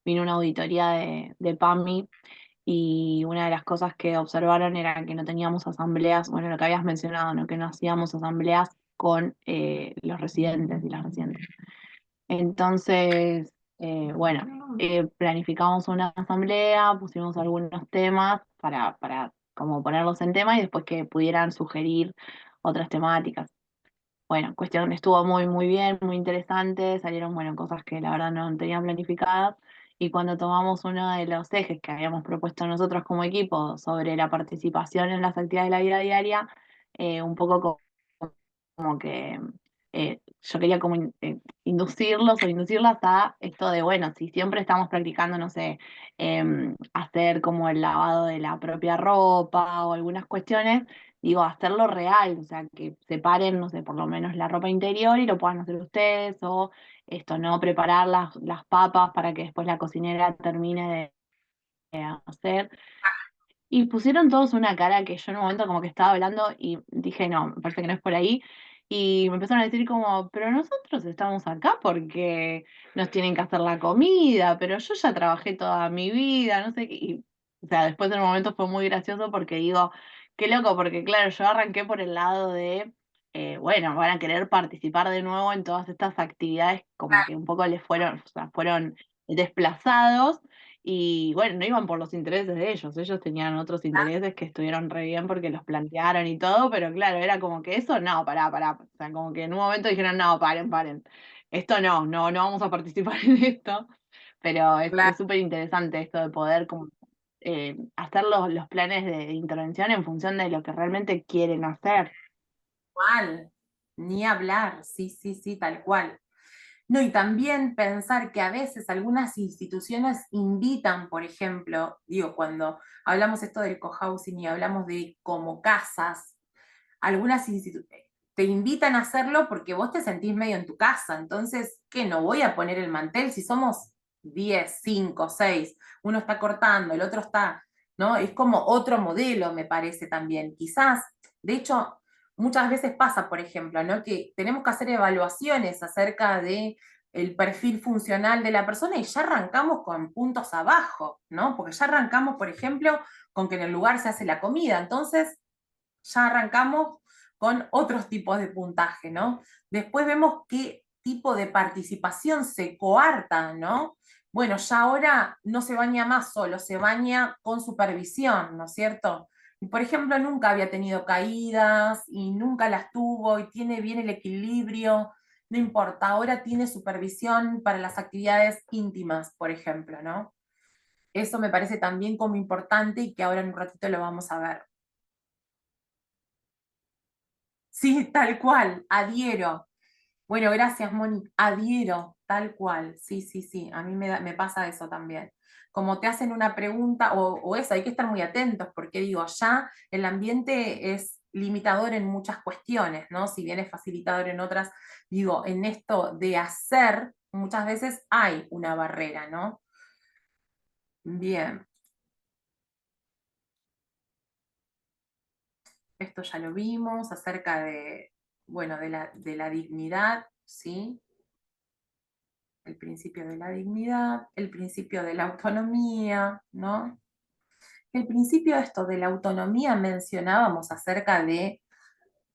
vino una auditoría de PAMI y una de las cosas que observaron era que no teníamos asambleas, bueno, lo que habías mencionado, ¿no? Que no hacíamos asambleas con los residentes y las residentes. Entonces, bueno, planificamos una asamblea, pusimos algunos temas para como ponerlos en tema y después que pudieran sugerir otras temáticas. Bueno, cuestión estuvo muy bien, muy interesante, salieron, bueno, cosas que la verdad no tenían planificadas, y cuando tomamos uno de los ejes que habíamos propuesto nosotros como equipo sobre la participación en las actividades de la vida diaria, un poco como que yo quería como inducirlos o inducirlas a esto de, bueno, si siempre estamos practicando, no sé, hacer como el lavado de la propia ropa o algunas cuestiones, digo, hacerlo real, o sea, que separen, no sé, por lo menos la ropa interior y lo puedan hacer ustedes, o esto, no preparar las papas para que después la cocinera termine de hacer. Y pusieron todos una cara que yo en un momento como que estaba hablando y dije, no, me parece que no es por ahí. Y me empezaron a decir como, pero nosotros estamos acá porque nos tienen que hacer la comida, pero yo ya trabajé toda mi vida, no sé qué. Y, o sea, después en un momento fue muy gracioso porque digo, qué loco, porque claro, yo arranqué por el lado de, bueno, van a querer participar de nuevo en todas estas actividades como que un poco les fueron, o sea, fueron desplazados. Y bueno, no iban por los intereses de ellos tenían otros intereses que estuvieron re bien porque los plantearon y todo, pero claro, era como que eso, no, pará. O sea, como que en un momento dijeron, no, paren. Esto no vamos a participar en esto. Pero Claro, es súper interesante esto de poder como, hacer los planes de intervención en función de lo que realmente quieren hacer. igual, ni hablar, sí, tal cual. No, y también pensar que a veces algunas instituciones invitan, por ejemplo, digo, cuando hablamos esto del cohousing y hablamos de como casas, algunas instituciones te invitan a hacerlo porque vos te sentís medio en tu casa, entonces, ¿qué? No voy a poner el mantel si somos 10, 5, 6, uno está cortando, el otro está, ¿no? Es como otro modelo, me parece también. Quizás, de hecho, muchas veces pasa, por ejemplo, ¿no? Que tenemos que hacer evaluaciones acerca de el perfil funcional de la persona y ya arrancamos con puntos abajo, ¿no? Porque ya arrancamos, por ejemplo, con que en el lugar se hace la comida, entonces ya arrancamos con otros tipos de puntaje, ¿no? Después vemos qué tipo de participación se coarta, ¿no? Bueno, ya ahora no se baña más solo, se baña con supervisión, ¿no es cierto? Y por ejemplo, nunca había tenido caídas y nunca las tuvo y tiene bien el equilibrio, no importa, ahora tiene supervisión para las actividades íntimas, por ejemplo, ¿no? Eso me parece también como importante y que ahora en un ratito lo vamos a ver. Sí, tal cual, adhiero. Bueno, gracias, Moni. Adhiero, tal cual. Sí. A mí me pasa eso también. Como te hacen una pregunta, o eso, hay que estar muy atentos, porque digo, ya el ambiente es limitador en muchas cuestiones, ¿no? Si bien es facilitador en otras, digo, en esto de hacer, muchas veces hay una barrera, ¿no? Bien, esto ya lo vimos acerca de, bueno, de la dignidad, ¿sí? El principio de la dignidad, el principio de la autonomía, ¿no? El principio de esto de la autonomía mencionábamos acerca de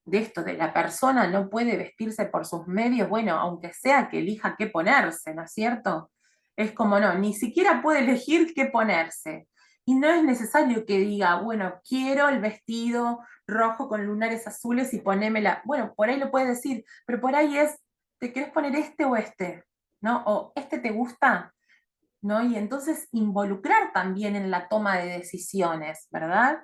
esto, de la persona no puede vestirse por sus medios, bueno, aunque sea que elija qué ponerse, ¿no es cierto? Es como no, ni siquiera puede elegir qué ponerse. Y no es necesario que diga, bueno, quiero el vestido rojo con lunares azules y ponémela. Bueno, por ahí lo puede decir, pero por ahí es, ¿te querés poner este o este? ¿No? O ¿este te gusta? ¿No? Y entonces involucrar también en la toma de decisiones, ¿verdad?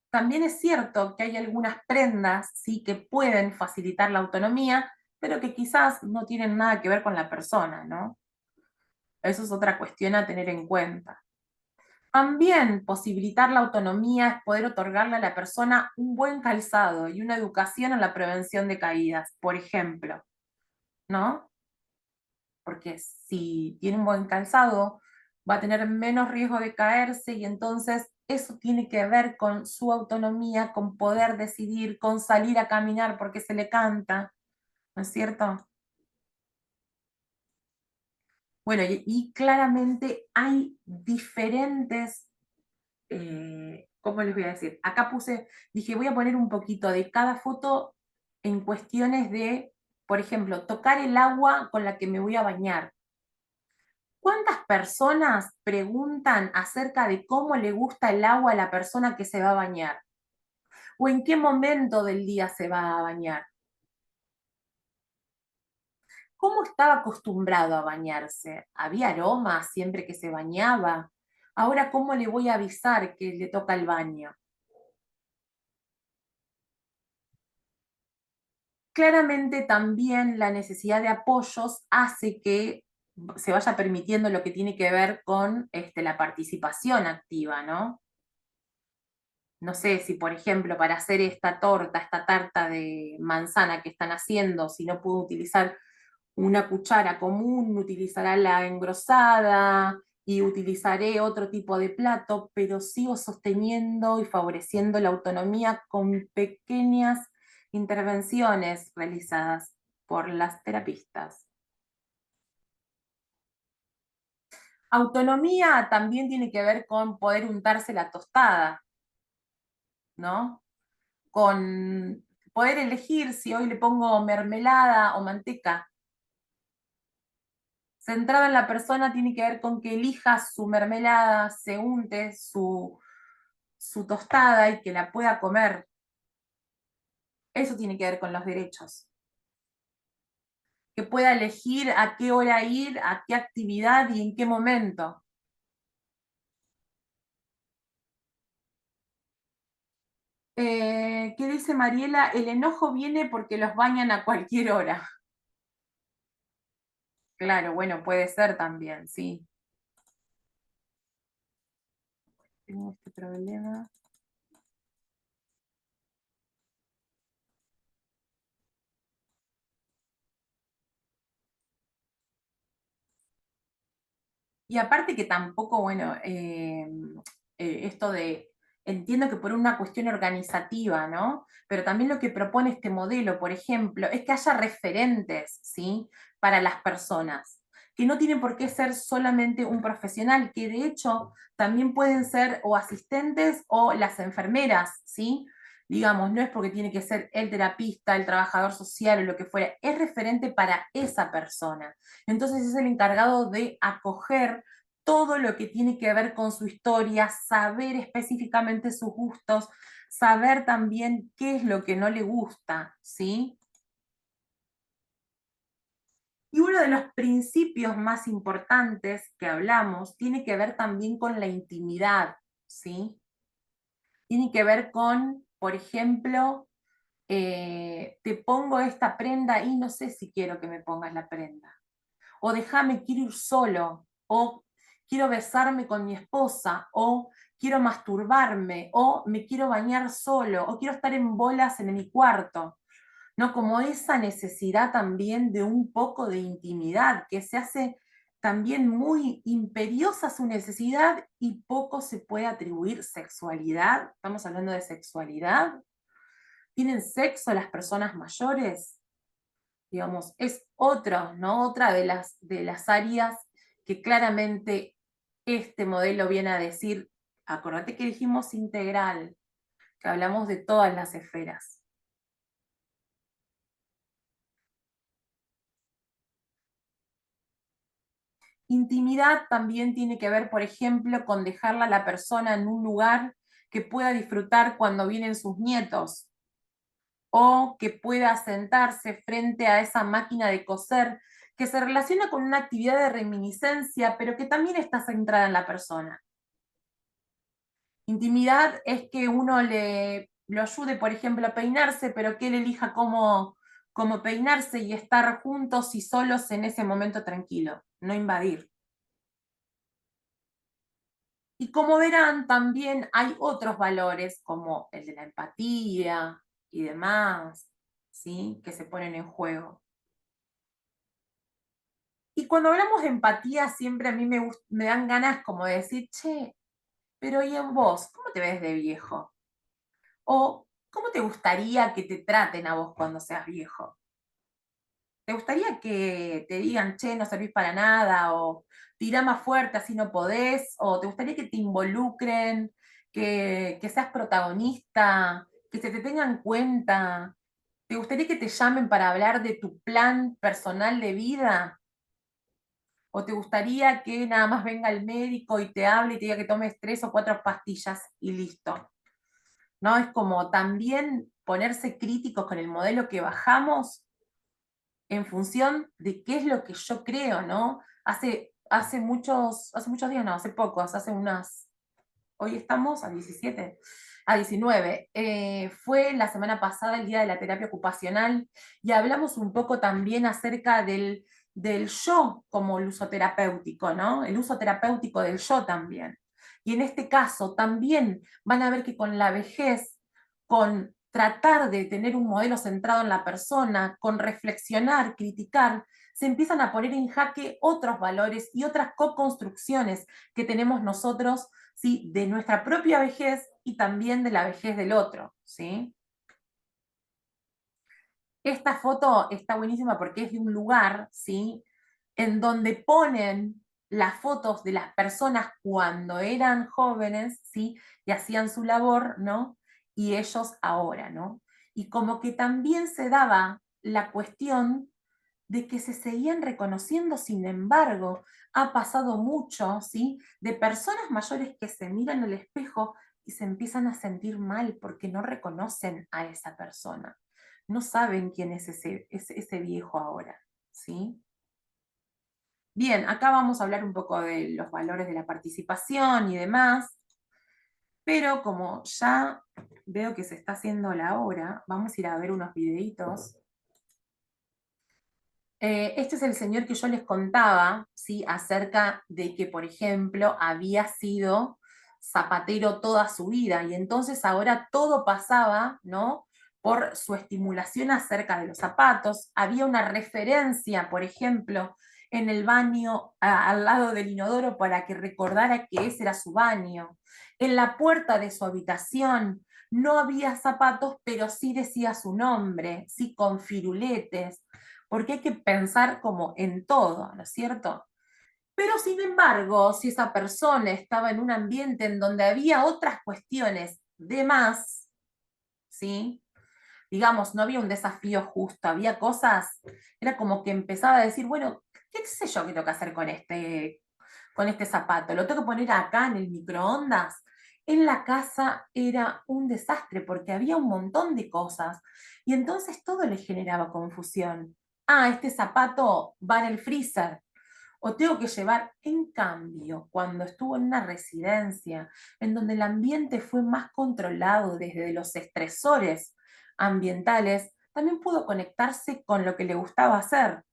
También es cierto que hay algunas prendas, sí, que pueden facilitar la autonomía, pero que quizás no tienen nada que ver con la persona, ¿no? Eso es otra cuestión a tener en cuenta. También posibilitar la autonomía es poder otorgarle a la persona un buen calzado y una educación en la prevención de caídas, por ejemplo, ¿no? Porque si tiene un buen calzado, va a tener menos riesgo de caerse y entonces eso tiene que ver con su autonomía, con poder decidir, con salir a caminar porque se le canta, ¿no es cierto? Bueno, y claramente hay diferentes, ¿cómo les voy a decir? Acá dije, voy a poner un poquito de cada foto en cuestiones de, por ejemplo, tocar el agua con la que me voy a bañar. ¿Cuántas personas preguntan acerca de cómo le gusta el agua a la persona que se va a bañar? ¿O en qué momento del día se va a bañar? ¿Cómo estaba acostumbrado a bañarse? ¿Había aroma siempre que se bañaba? Ahora, ¿cómo le voy a avisar que le toca el baño? Claramente también la necesidad de apoyos hace que se vaya permitiendo lo que tiene que ver con la participación activa, ¿no? No sé si, por ejemplo, para hacer esta torta, esta tarta de manzana que están haciendo, si no puedo utilizar una cuchara común, utilizará la engrosada y utilizaré otro tipo de plato, pero sigo sosteniendo y favoreciendo la autonomía con pequeñas intervenciones realizadas por las terapistas. Autonomía también tiene que ver con poder untarse la tostada, ¿no? Con poder elegir si hoy le pongo mermelada o manteca. Centrado en la persona tiene que ver con que elija su mermelada, se unte su tostada y que la pueda comer. Eso tiene que ver con los derechos. Que pueda elegir a qué hora ir, a qué actividad y en qué momento. ¿Qué dice Mariela? El enojo viene porque los bañan a cualquier hora. Claro, bueno, puede ser también, sí. Tengo este problema. Y aparte que tampoco, bueno, esto de, entiendo que por una cuestión organizativa, ¿no? Pero también lo que propone este modelo, por ejemplo, es que haya referentes, ¿sí? Para las personas, que no tienen por qué ser solamente un profesional, que de hecho también pueden ser o asistentes o las enfermeras, ¿sí? Digamos, no es porque tiene que ser el terapista, el trabajador social o lo que fuera, es referente para esa persona. Entonces es el encargado de acoger todo lo que tiene que ver con su historia, saber específicamente sus gustos, saber también qué es lo que no le gusta, ¿sí? Y uno de los principios más importantes que hablamos tiene que ver también con la intimidad, ¿sí? Tiene que ver con, por ejemplo, te pongo esta prenda y no sé si quiero que me pongas la prenda. O déjame, quiero ir solo, o quiero besarme con mi esposa, o quiero masturbarme, o me quiero bañar solo, o quiero estar en bolas en mi cuarto, ¿no? Como esa necesidad también de un poco de intimidad, que se hace también muy imperiosa su necesidad y poco se puede atribuir sexualidad. Estamos hablando de sexualidad. ¿Tienen sexo las personas mayores? Digamos, es otro, ¿no? Otra de las áreas que claramente este modelo viene a decir, acordate que dijimos integral, que hablamos de todas las esferas. Intimidad también tiene que ver, por ejemplo, con dejarla a la persona en un lugar que pueda disfrutar cuando vienen sus nietos, o que pueda sentarse frente a esa máquina de coser, que se relaciona con una actividad de reminiscencia, pero que también está centrada en la persona. Intimidad es que uno lo ayude, por ejemplo, a peinarse, pero que él elija cómo peinarse y estar juntos y solos en ese momento tranquilo, no invadir. Y como verán, también hay otros valores, como el de la empatía y demás, ¿sí?, que se ponen en juego. Y cuando hablamos de empatía, siempre a mí me dan ganas como de decir, che, pero ¿y en vos? ¿Cómo te ves de viejo? O ¿cómo te gustaría que te traten a vos cuando seas viejo? ¿Te gustaría que te digan, che, no servís para nada? ¿O tirá más fuerte, así no podés? ¿O te gustaría que te involucren, que seas protagonista, que se te tengan en cuenta? ¿Te gustaría que te llamen para hablar de tu plan personal de vida? ¿O te gustaría que nada más venga el médico y te hable y te diga que tomes 3 o 4 pastillas y listo? ¿No? Es como también ponerse críticos con el modelo que bajamos en función de qué es lo que yo creo, ¿no? Hace muchos días, no, hace pocos, hoy estamos a 17, a 19. Fue la semana pasada el día de la terapia ocupacional y hablamos un poco también acerca del yo como el uso terapéutico, ¿no? El uso terapéutico del yo también. Y en este caso también van a ver que con la vejez, con tratar de tener un modelo centrado en la persona, con reflexionar, criticar, se empiezan a poner en jaque otros valores y otras co-construcciones que tenemos nosotros, ¿sí?, de nuestra propia vejez y también de la vejez del otro, ¿sí? Esta foto está buenísima porque es de un lugar, ¿sí?, en donde ponen las fotos de las personas cuando eran jóvenes, ¿sí?, y hacían su labor, ¿no?, y ellos ahora, ¿no? Y como que también se daba la cuestión de que se seguían reconociendo, sin embargo, ha pasado mucho, ¿sí?, de personas mayores que se miran al espejo y se empiezan a sentir mal porque no reconocen a esa persona. No saben quién es ese viejo ahora, ¿sí? Bien, acá vamos a hablar un poco de los valores de la participación y demás, pero como ya veo que se está haciendo la hora, vamos a ir a ver unos videitos. Este es el señor que yo les contaba, ¿sí?, acerca de que, por ejemplo, había sido zapatero toda su vida, y entonces ahora todo pasaba, ¿no?, por su estimulación acerca de los zapatos. Había una referencia, por ejemplo, en el baño al lado del inodoro para que recordara que ese era su baño. En la puerta de su habitación no había zapatos, pero sí decía su nombre, sí, con firuletes, porque hay que pensar como en todo, ¿no es cierto? Pero sin embargo, si esa persona estaba en un ambiente en donde había otras cuestiones de más, ¿sí?, digamos, no había un desafío justo, había cosas, era como que empezaba a decir, bueno, ¿qué sé yo qué tengo que hacer con este zapato? ¿Lo tengo que poner acá en el microondas? En la casa era un desastre porque había un montón de cosas y entonces todo le generaba confusión. Ah, este zapato va en el freezer, o tengo que llevar. En cambio, cuando estuvo en una residencia, en donde el ambiente fue más controlado desde los estresores ambientales, también pudo conectarse con lo que le gustaba hacer.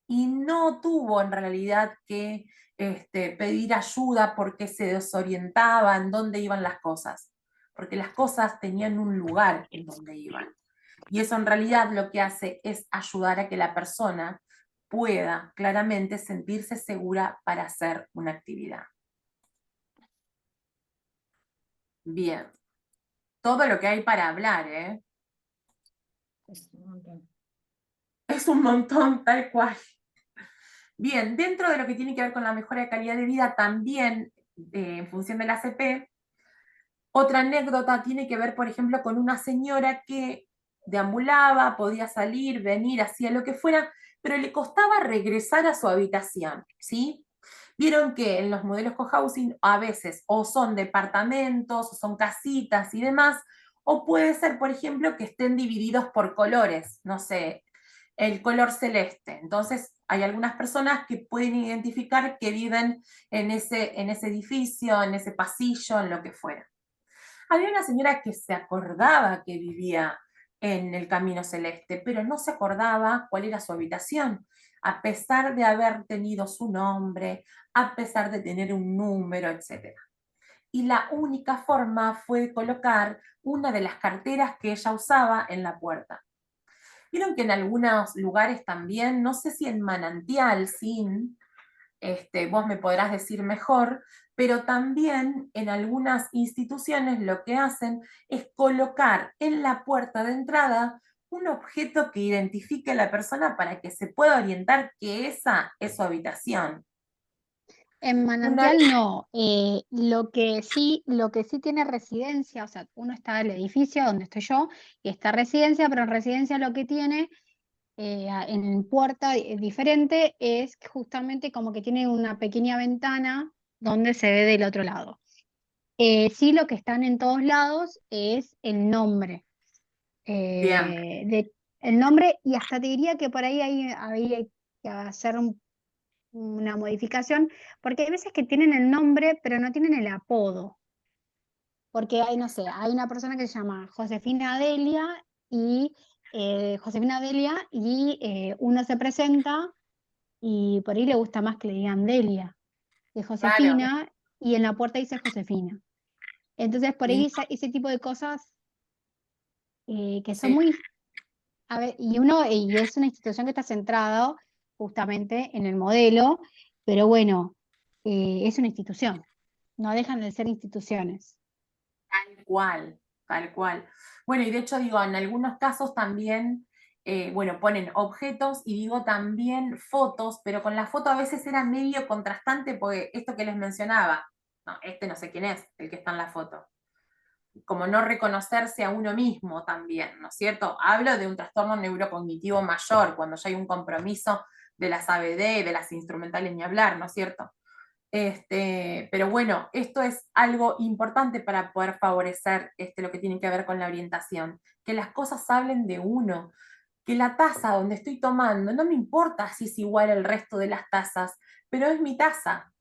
Y no tuvo en realidad que pedir ayuda porque se desorientaba en dónde iban las cosas, porque las cosas tenían un lugar en donde iban. Y eso en realidad lo que hace es ayudar a que la persona pueda claramente sentirse segura para hacer una actividad. Bien, todo lo que hay para hablar, ¿eh? Es un montón, tal cual. Bien, dentro de lo que tiene que ver con la mejora de calidad de vida, también en función de la ACP, otra anécdota tiene que ver, por ejemplo, con una señora que deambulaba, podía salir, venir, hacía lo que fuera, pero le costaba regresar a su habitación, ¿sí? Vieron que en los modelos cohousing a veces o son departamentos, o son casitas y demás, o puede ser, por ejemplo, que estén divididos por colores, no sé, el color celeste. Entonces, hay algunas personas que pueden identificar que viven en ese edificio, en ese pasillo, en lo que fuera. Había una señora que se acordaba que vivía en el Camino Celeste, pero no se acordaba cuál era su habitación, a pesar de haber tenido su nombre, a pesar de tener un número, etc. Y la única forma fue colocar una de las carteras que ella usaba en la puerta. Vieron que en algunos lugares también, no sé si en Manantial, sin, vos me podrás decir mejor, pero también en algunas instituciones lo que hacen es colocar en la puerta de entrada un objeto que identifique a la persona para que se pueda orientar que esa es su habitación. En Una, Manantial no. Lo que sí tiene residencia, o sea, uno está en el edificio donde estoy yo y está residencia, pero en residencia lo que tiene en puerta diferente es que justamente como que tiene una pequeña ventana donde se ve del otro lado. Sí, lo que están en todos lados es el nombre. bien, El nombre, y hasta te diría que por ahí hay que hacer una modificación, porque hay veces que tienen el nombre, pero no tienen el apodo. Porque hay, no sé, hay una persona que se llama Josefina Delia y uno se presenta y por ahí le gusta más que le digan Delia que claro. Josefina, y en la puerta dice Josefina. Entonces, por ahí ese tipo de cosas que son Sí. muy. A ver, y es una institución que está centrada justamente en el modelo, pero bueno, es una institución, no dejan de ser instituciones. Tal cual, tal cual. Bueno, y de hecho digo, en algunos casos también, bueno, ponen objetos y digo también fotos, pero con la foto a veces era medio contrastante porque esto que les mencionaba, no, no sé quién es el que está en la foto. Como no reconocerse a uno mismo también, ¿no es cierto? Hablo de un trastorno neurocognitivo mayor, cuando ya hay un compromiso de las ABD, de las instrumentales ni hablar, ¿no es cierto? Pero bueno, esto es algo importante para poder favorecer lo que tiene que ver con la orientación, que las cosas hablen de uno, que la taza donde estoy tomando, no me importa si es igual al resto de las tazas, pero es mi taza,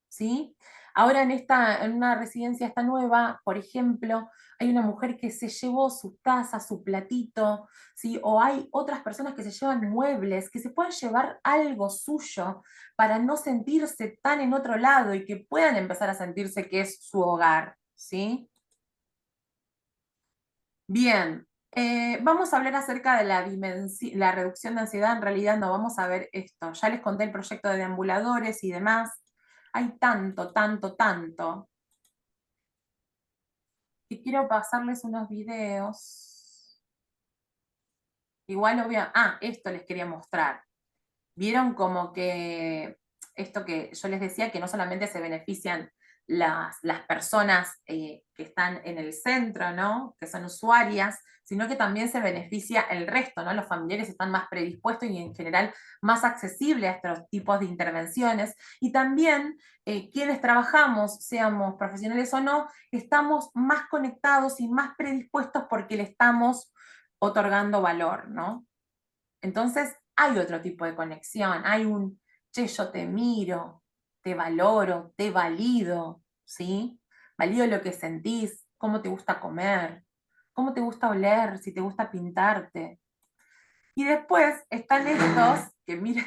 ¿sí? Ahora en una residencia esta nueva, por ejemplo, hay una mujer que se llevó su taza, su platito, ¿sí? O hay otras personas que se llevan muebles, que se puedan llevar algo suyo para no sentirse tan en otro lado y que puedan empezar a sentirse que es su hogar, ¿sí? Bien, vamos a hablar acerca de la reducción de ansiedad. En realidad no vamos a ver esto. Ya les conté el proyecto de deambuladores y demás. Hay tanto, tanto, tanto, que quiero pasarles unos videos. Igual esto les quería mostrar. Vieron como que esto que yo les decía, que no solamente se benefician las personas que están en el centro, ¿no? Que son usuarias, sino que también se beneficia el resto, ¿no? Los familiares están más predispuestos y en general más accesibles a estos tipos de intervenciones. Y también quienes trabajamos, seamos profesionales o no, estamos más conectados y más predispuestos porque le estamos otorgando valor, ¿no? Entonces hay otro tipo de conexión, hay che, yo te miro, te valoro, te valido, ¿sí? Valido lo que sentís, cómo te gusta comer, cómo te gusta oler, si te gusta pintarte. Y después están estos, que miren,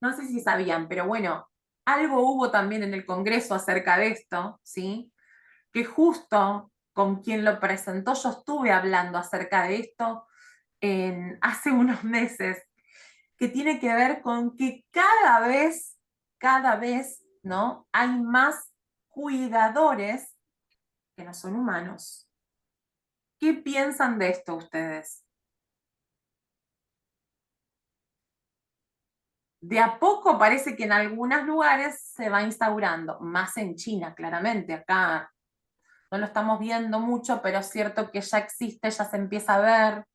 no sé si sabían, pero bueno, algo hubo también en el Congreso acerca de esto, ¿sí? Que justo con quien lo presentó yo estuve hablando acerca de esto hace unos meses, que tiene que ver con que cada vez, ¿no? Hay más cuidadores que no son humanos. ¿Qué piensan de esto ustedes? De a poco parece que en algunos lugares se va instaurando, más en China, claramente. Acá no lo estamos viendo mucho, pero es cierto que ya existe, ya se empieza a ver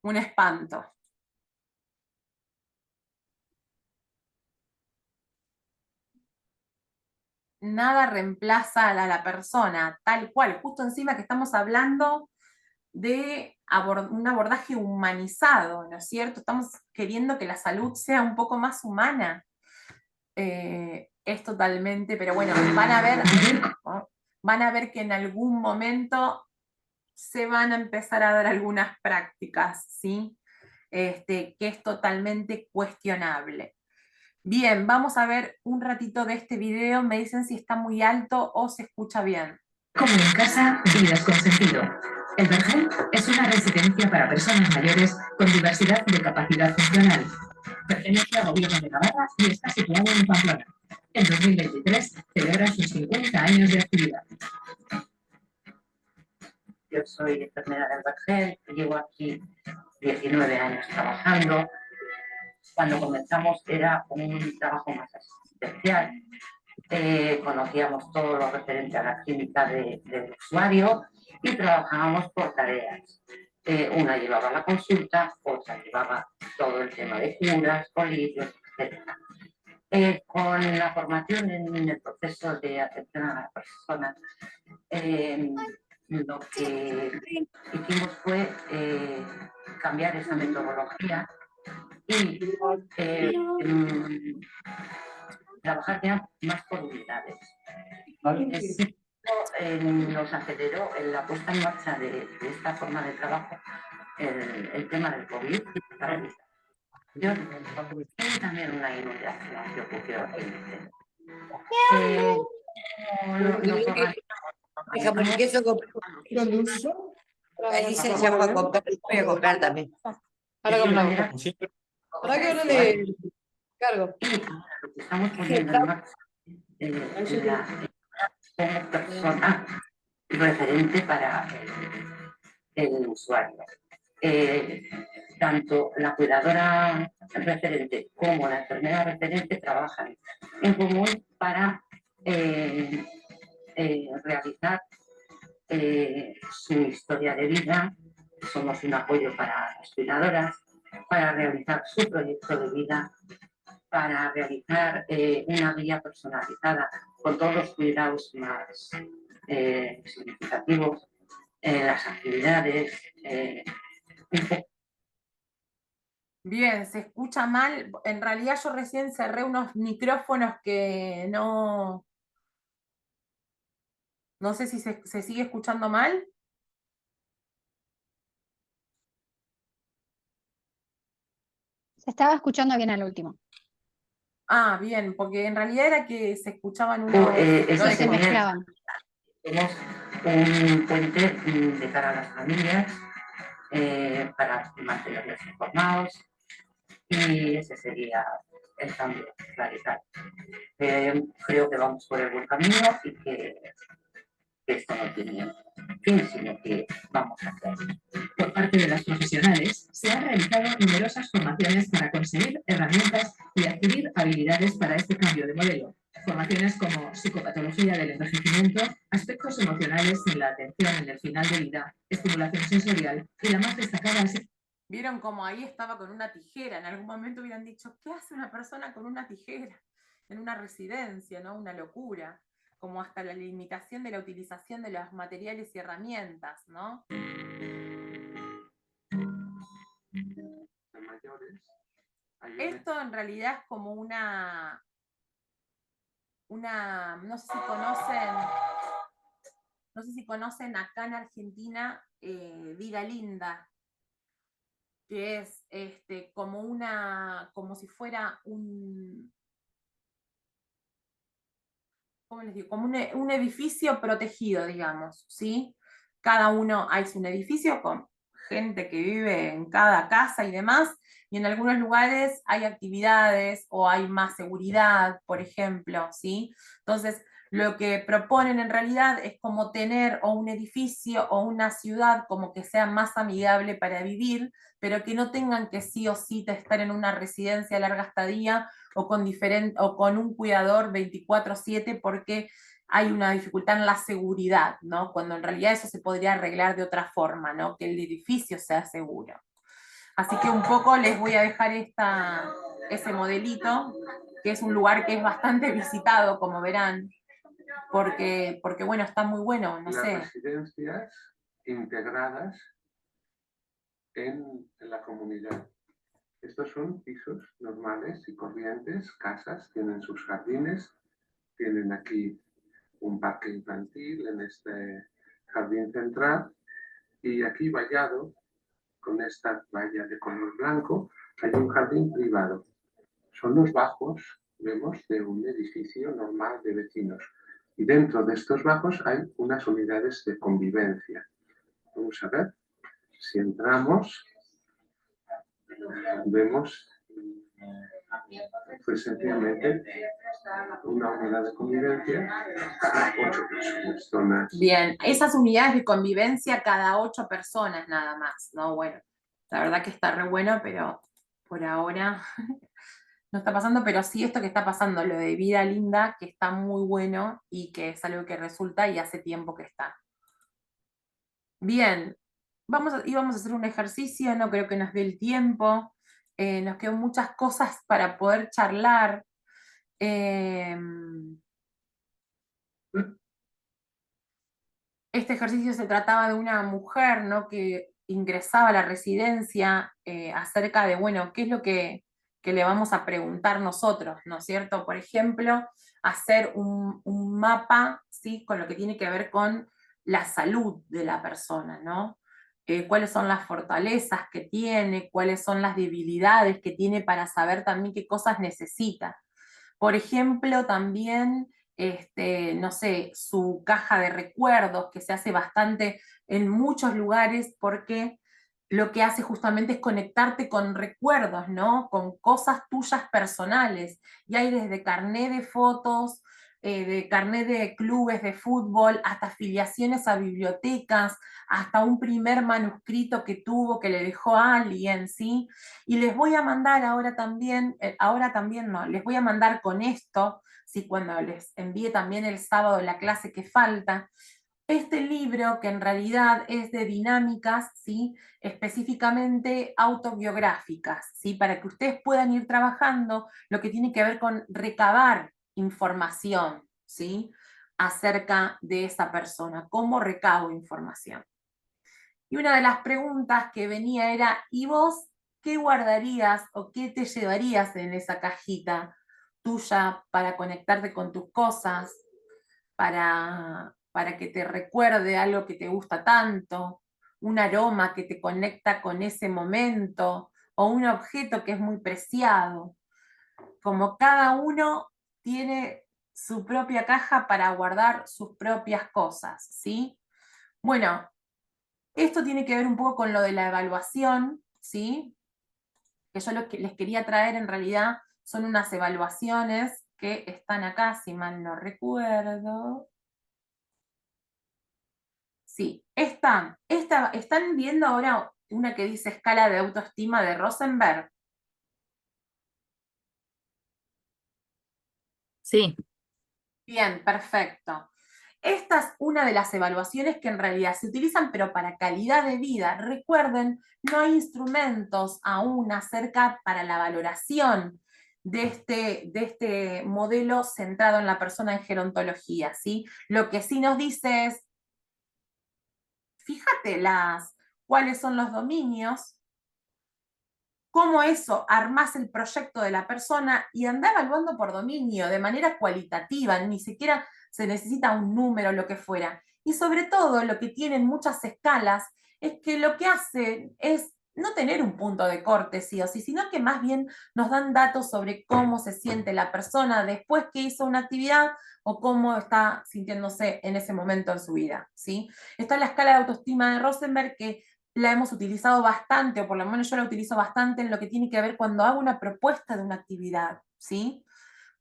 un espanto. nada reemplaza a la persona, tal cual, justo encima que estamos hablando de un abordaje humanizado, ¿no es cierto? Estamos queriendo que la salud sea un poco más humana. Es totalmente, pero bueno, van a ver que en algún momento se van a empezar a dar algunas prácticas, ¿sí? Que es totalmente cuestionable. Bien, vamos a ver un ratito de este video, me dicen si está muy alto o se escucha bien. Como en casa, vidas con sentido. El Vergel es una residencia para personas mayores con diversidad de capacidad funcional. Pertenece al Gobierno de Navarra y está situado en Pamplona. En 2023 celebra sus 50 años de actividad. Yo soy enfermera del Vergel, llevo aquí 19 años trabajando. Cuando comenzamos era un trabajo más asistencial. Conocíamos todo lo referente a la clínica del usuario y trabajábamos por tareas. Una llevaba la consulta, otra llevaba todo el tema de curas, colidios, etc. Con la formación en el proceso de atención a las personas, lo que hicimos fue cambiar esa metodología y trabajar ya más por unidades. Nos aceleró en la puesta en marcha de esta forma de trabajo el tema del COVID. Y también una inundación que ocurrió aquí. Jamón y queso con licencia para comprar, voy a comprar también. Ahora compramos. Ahora que ahora le cargo. Estamos poniendo en marcha la persona referente para el usuario. Tanto la cuidadora referente como la enfermera referente trabajan en común para realizar su historia de vida. Somos un apoyo para las cuidadoras, para realizar su proyecto de vida, para realizar una guía personalizada con todos los cuidados más significativos, las actividades. Bien, se escucha mal. En realidad yo recién cerré unos micrófonos que no sé si se sigue escuchando mal. Se estaba escuchando bien al último. Ah, bien, porque en realidad era que se escuchaban unos... se mezclaban. Tenemos un puente de cara a las familias para mantenerlos informados y ese sería el cambio radical. Creo que vamos por el buen camino y que esto no tiene fin, sino que vamos a hacer. Por parte de las profesionales, se han realizado numerosas formaciones para conseguir herramientas y adquirir habilidades para este cambio de modelo. Formaciones como psicopatología del envejecimiento, aspectos emocionales en la atención en el final de vida, estimulación sensorial y la más destacada es... Vieron como ahí estaba con una tijera. En algún momento hubieran dicho, ¿qué hace una persona con una tijera en una residencia, ¿no? Una locura. Como hasta la limitación de la utilización de los materiales y herramientas, ¿no? Esto en realidad es como una, no sé si conocen acá en Argentina Vida Linda, que es como si fuera ¿cómo les digo? Como un edificio protegido, digamos, ¿sí? Cada uno hay un edificio con gente que vive en cada casa y demás, y en algunos lugares hay actividades o hay más seguridad, por ejemplo, ¿sí? Entonces, lo que proponen en realidad es como tener o un edificio o una ciudad como que sea más amigable para vivir, pero que no tengan que sí o sí estar en una residencia a larga estadía o con un cuidador 24/7 porque hay una dificultad en la seguridad, ¿no? Cuando en realidad eso se podría arreglar de otra forma, ¿no? Que el edificio sea seguro. Así que un poco les voy a dejar ese modelito, que es un lugar que es bastante visitado, como verán. porque bueno, está muy bueno, no Las sé. residencias integradas en la comunidad. Estos son pisos normales y corrientes, casas, tienen sus jardines, tienen aquí un parque infantil en este jardín central, y aquí vallado, con esta valla de color blanco, hay un jardín privado. Son los bajos, vemos, de un edificio normal de vecinos. Y dentro de estos bajos hay unas unidades de convivencia. Vamos a ver, si entramos, vemos pues sencillamente una unidad de convivencia para 8 personas. Zonas. Bien, esas unidades de convivencia cada 8 personas nada más, ¿no? Bueno, la verdad que está re bueno, pero por ahora no está pasando, pero sí esto que está pasando, lo de Vida Linda, que está muy bueno y que es algo que resulta y hace tiempo que está. Bien, íbamos a hacer un ejercicio, no creo que nos dé el tiempo, nos quedan muchas cosas para poder charlar. Este ejercicio se trataba de una mujer, ¿no?, que ingresaba a la residencia acerca de, bueno, qué es lo que le vamos a preguntar nosotros, ¿no es cierto? Por ejemplo, hacer un mapa, ¿sí?, con lo que tiene que ver con la salud de la persona, ¿no? Cuáles son las fortalezas que tiene, cuáles son las debilidades que tiene para saber también qué cosas necesita. Por ejemplo, también, no sé, su caja de recuerdos, que se hace bastante en muchos lugares, porque lo que hace justamente es conectarte con recuerdos, ¿no? Con cosas tuyas personales. Y hay desde carné de fotos, de carné de clubes de fútbol, hasta afiliaciones a bibliotecas, hasta un primer manuscrito que tuvo, que le dejó a alguien, ¿sí? Y les voy a mandar ahora también no, les voy a mandar con esto, ¿sí?, cuando les envíe también el sábado la clase que falta, este libro que en realidad es de dinámicas, ¿sí?, específicamente autobiográficas, ¿sí?, para que ustedes puedan ir trabajando lo que tiene que ver con recabar información, ¿sí?, acerca de esa persona, cómo recabo información. Y una de las preguntas que venía era, ¿y vos qué guardarías o qué te llevarías en esa cajita tuya para conectarte con tus cosas, para que te recuerde algo que te gusta tanto, un aroma que te conecta con ese momento, o un objeto que es muy preciado? Como cada uno tiene su propia caja para guardar sus propias cosas, ¿sí? Bueno, esto tiene que ver un poco con lo de la evaluación, ¿sí? Que yo lo que les quería traer en realidad son unas evaluaciones que están acá, si mal no recuerdo. Sí, están viendo ahora una que dice escala de autoestima de Rosenberg. Sí. Bien, perfecto. Esta es una de las evaluaciones que en realidad se utilizan, pero para calidad de vida. Recuerden, no hay instrumentos aún acerca para la valoración de este modelo centrado en la persona en gerontología, ¿sí? Lo que sí nos dice es, fíjate cuáles son los dominios, cómo eso armás el proyecto de la persona y anda evaluando por dominio, de manera cualitativa, ni siquiera se necesita un número, lo que fuera. Y sobre todo, lo que tienen muchas escalas es que lo que hace es no tener un punto de corte sí o sí, sino que más bien nos dan datos sobre cómo se siente la persona después que hizo una actividad o cómo está sintiéndose en ese momento en su vida, ¿sí? Está la escala de autoestima de Rosenberg, que la hemos utilizado bastante, o por lo menos yo la utilizo bastante en lo que tiene que ver cuando hago una propuesta de una actividad, ¿sí?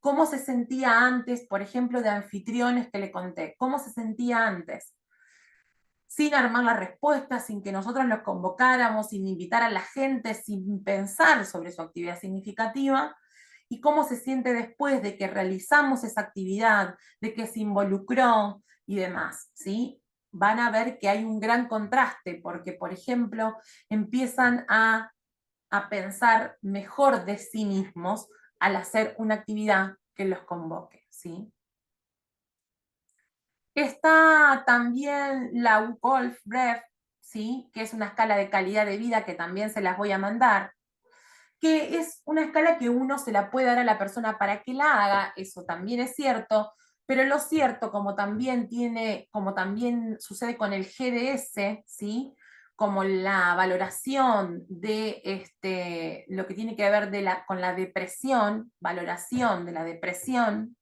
¿Cómo se sentía antes, por ejemplo, de anfitriones que le conté? ¿Cómo se sentía antes? Sin armar la respuesta, sin que nosotros los convocáramos, sin invitar a la gente, sin pensar sobre su actividad significativa, y cómo se siente después de que realizamos esa actividad, de que se involucró y demás, ¿sí? Van a ver que hay un gran contraste, porque, por ejemplo, empiezan a pensar mejor de sí mismos al hacer una actividad que los convoque, ¿sí? Está también la Wolf-Brev, ¿sí? Que es una escala de calidad de vida que también se las voy a mandar, que es una escala que uno se la puede dar a la persona para que la haga, eso también es cierto, pero lo cierto, como también sucede con el GDS, ¿sí? Como la valoración de lo que tiene que ver con la depresión, valoración de la depresión,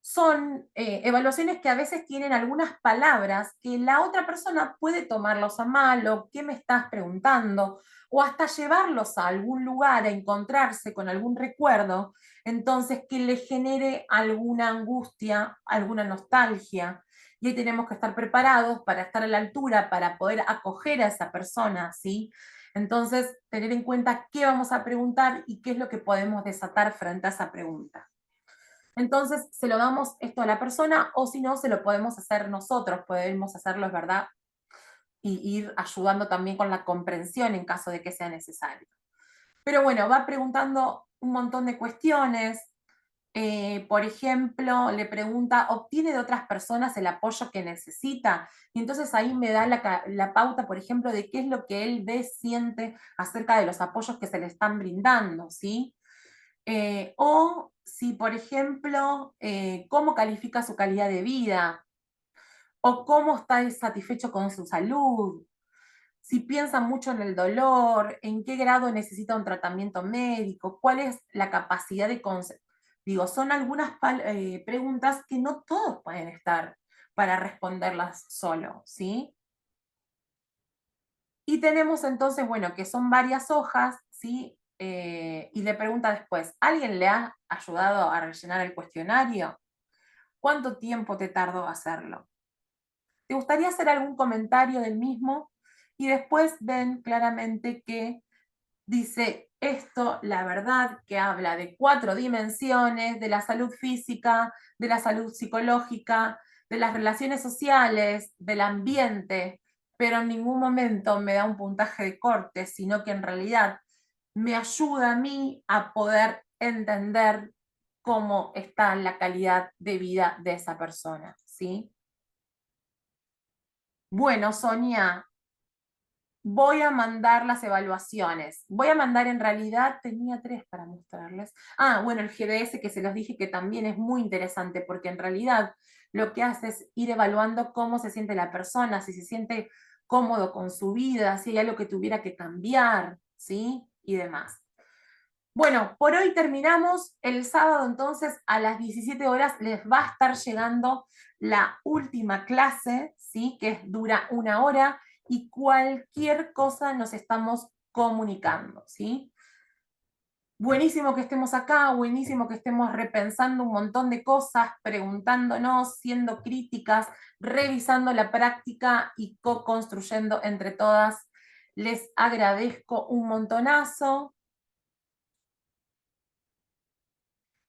son evaluaciones que a veces tienen algunas palabras que la otra persona puede tomarlos a mal, o qué me estás preguntando, o hasta llevarlos a algún lugar a encontrarse con algún recuerdo, entonces que le genere alguna angustia, alguna nostalgia. Y ahí tenemos que estar preparados para estar a la altura, para poder acoger a esa persona, ¿sí? Entonces, tener en cuenta qué vamos a preguntar y qué es lo que podemos desatar frente a esa pregunta. Entonces, se lo damos esto a la persona, o si no, se lo podemos hacer nosotros, podemos hacerlo, es verdad, y ir ayudando también con la comprensión en caso de que sea necesario. Pero bueno, va preguntando un montón de cuestiones. Por ejemplo, le pregunta, ¿obtiene de otras personas el apoyo que necesita? Y entonces ahí me da la pauta, por ejemplo, de qué es lo que él ve, siente acerca de los apoyos que se le están brindando, ¿sí? O si, por ejemplo, cómo califica su calidad de vida, o cómo está satisfecho con su salud, si piensa mucho en el dolor, en qué grado necesita un tratamiento médico, cuál es la capacidad de digo, son algunas preguntas que no todos pueden estar para responderlas solo, ¿sí? Y tenemos entonces, bueno, que son varias hojas, ¿sí? Y le pregunta después, ¿alguien le ha ayudado a rellenar el cuestionario? ¿Cuánto tiempo te tardó hacerlo? ¿Te gustaría hacer algún comentario del mismo? Y después ven claramente que dice esto, la verdad, que habla de 4 dimensiones, de la salud física, de la salud psicológica, de las relaciones sociales, del ambiente, pero en ningún momento me da un puntaje de corte, sino que en realidad me ayuda a mí a poder entender cómo está la calidad de vida de esa persona, ¿sí? Bueno, Sonia, voy a mandar las evaluaciones. Voy a mandar, en realidad, tenía 3 para mostrarles. Bueno, el GDS, que se los dije que también es muy interesante, porque en realidad lo que hace es ir evaluando cómo se siente la persona, si se siente cómodo con su vida, si hay algo que tuviera que cambiar, ¿sí? Y demás. Bueno, por hoy terminamos. El sábado, entonces, a las 17 horas les va a estar llegando la última clase, ¿sí? Que dura 1 hora, y cualquier cosa nos estamos comunicando, ¿sí? Buenísimo que estemos acá, buenísimo que estemos repensando un montón de cosas, preguntándonos, siendo críticas, revisando la práctica y co-construyendo entre todas. Les agradezco un montonazo.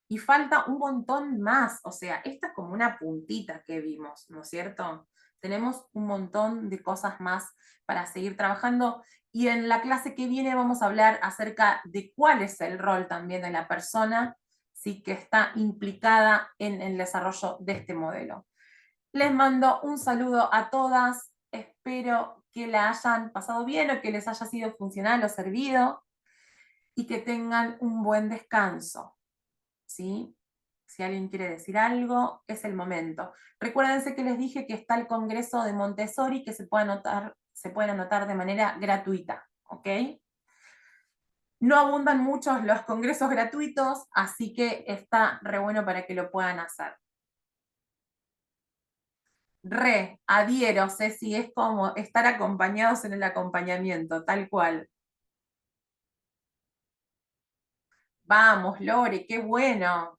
Y falta un montón más, o sea, esta es como una puntita que vimos, ¿no es cierto? Tenemos un montón de cosas más para seguir trabajando, y en la clase que viene vamos a hablar acerca de cuál es el rol también de la persona, ¿sí? Que está implicada en el desarrollo de este modelo. Les mando un saludo a todas, espero que la hayan pasado bien o que les haya sido funcional o servido, y que tengan un buen descanso, ¿sí? Si alguien quiere decir algo, es el momento. Recuérdense que les dije que está el Congreso de Montessori, que se pueden anotar de manera gratuita, ¿ok? No abundan muchos los congresos gratuitos, así que está re bueno para que lo puedan hacer. Adhiero, Ceci, es como estar acompañados en el acompañamiento, tal cual. Vamos, Lore, qué bueno.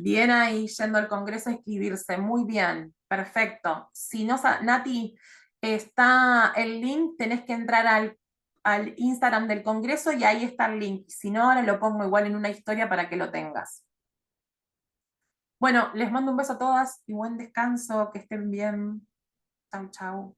Bien ahí, yendo al Congreso a inscribirse, muy bien, perfecto. Si no, Nati, está el link, tenés que entrar al Instagram del Congreso y ahí está el link. Si no, ahora lo pongo igual en una historia para que lo tengas. Bueno, les mando un beso a todas y buen descanso, que estén bien. Chau, chau.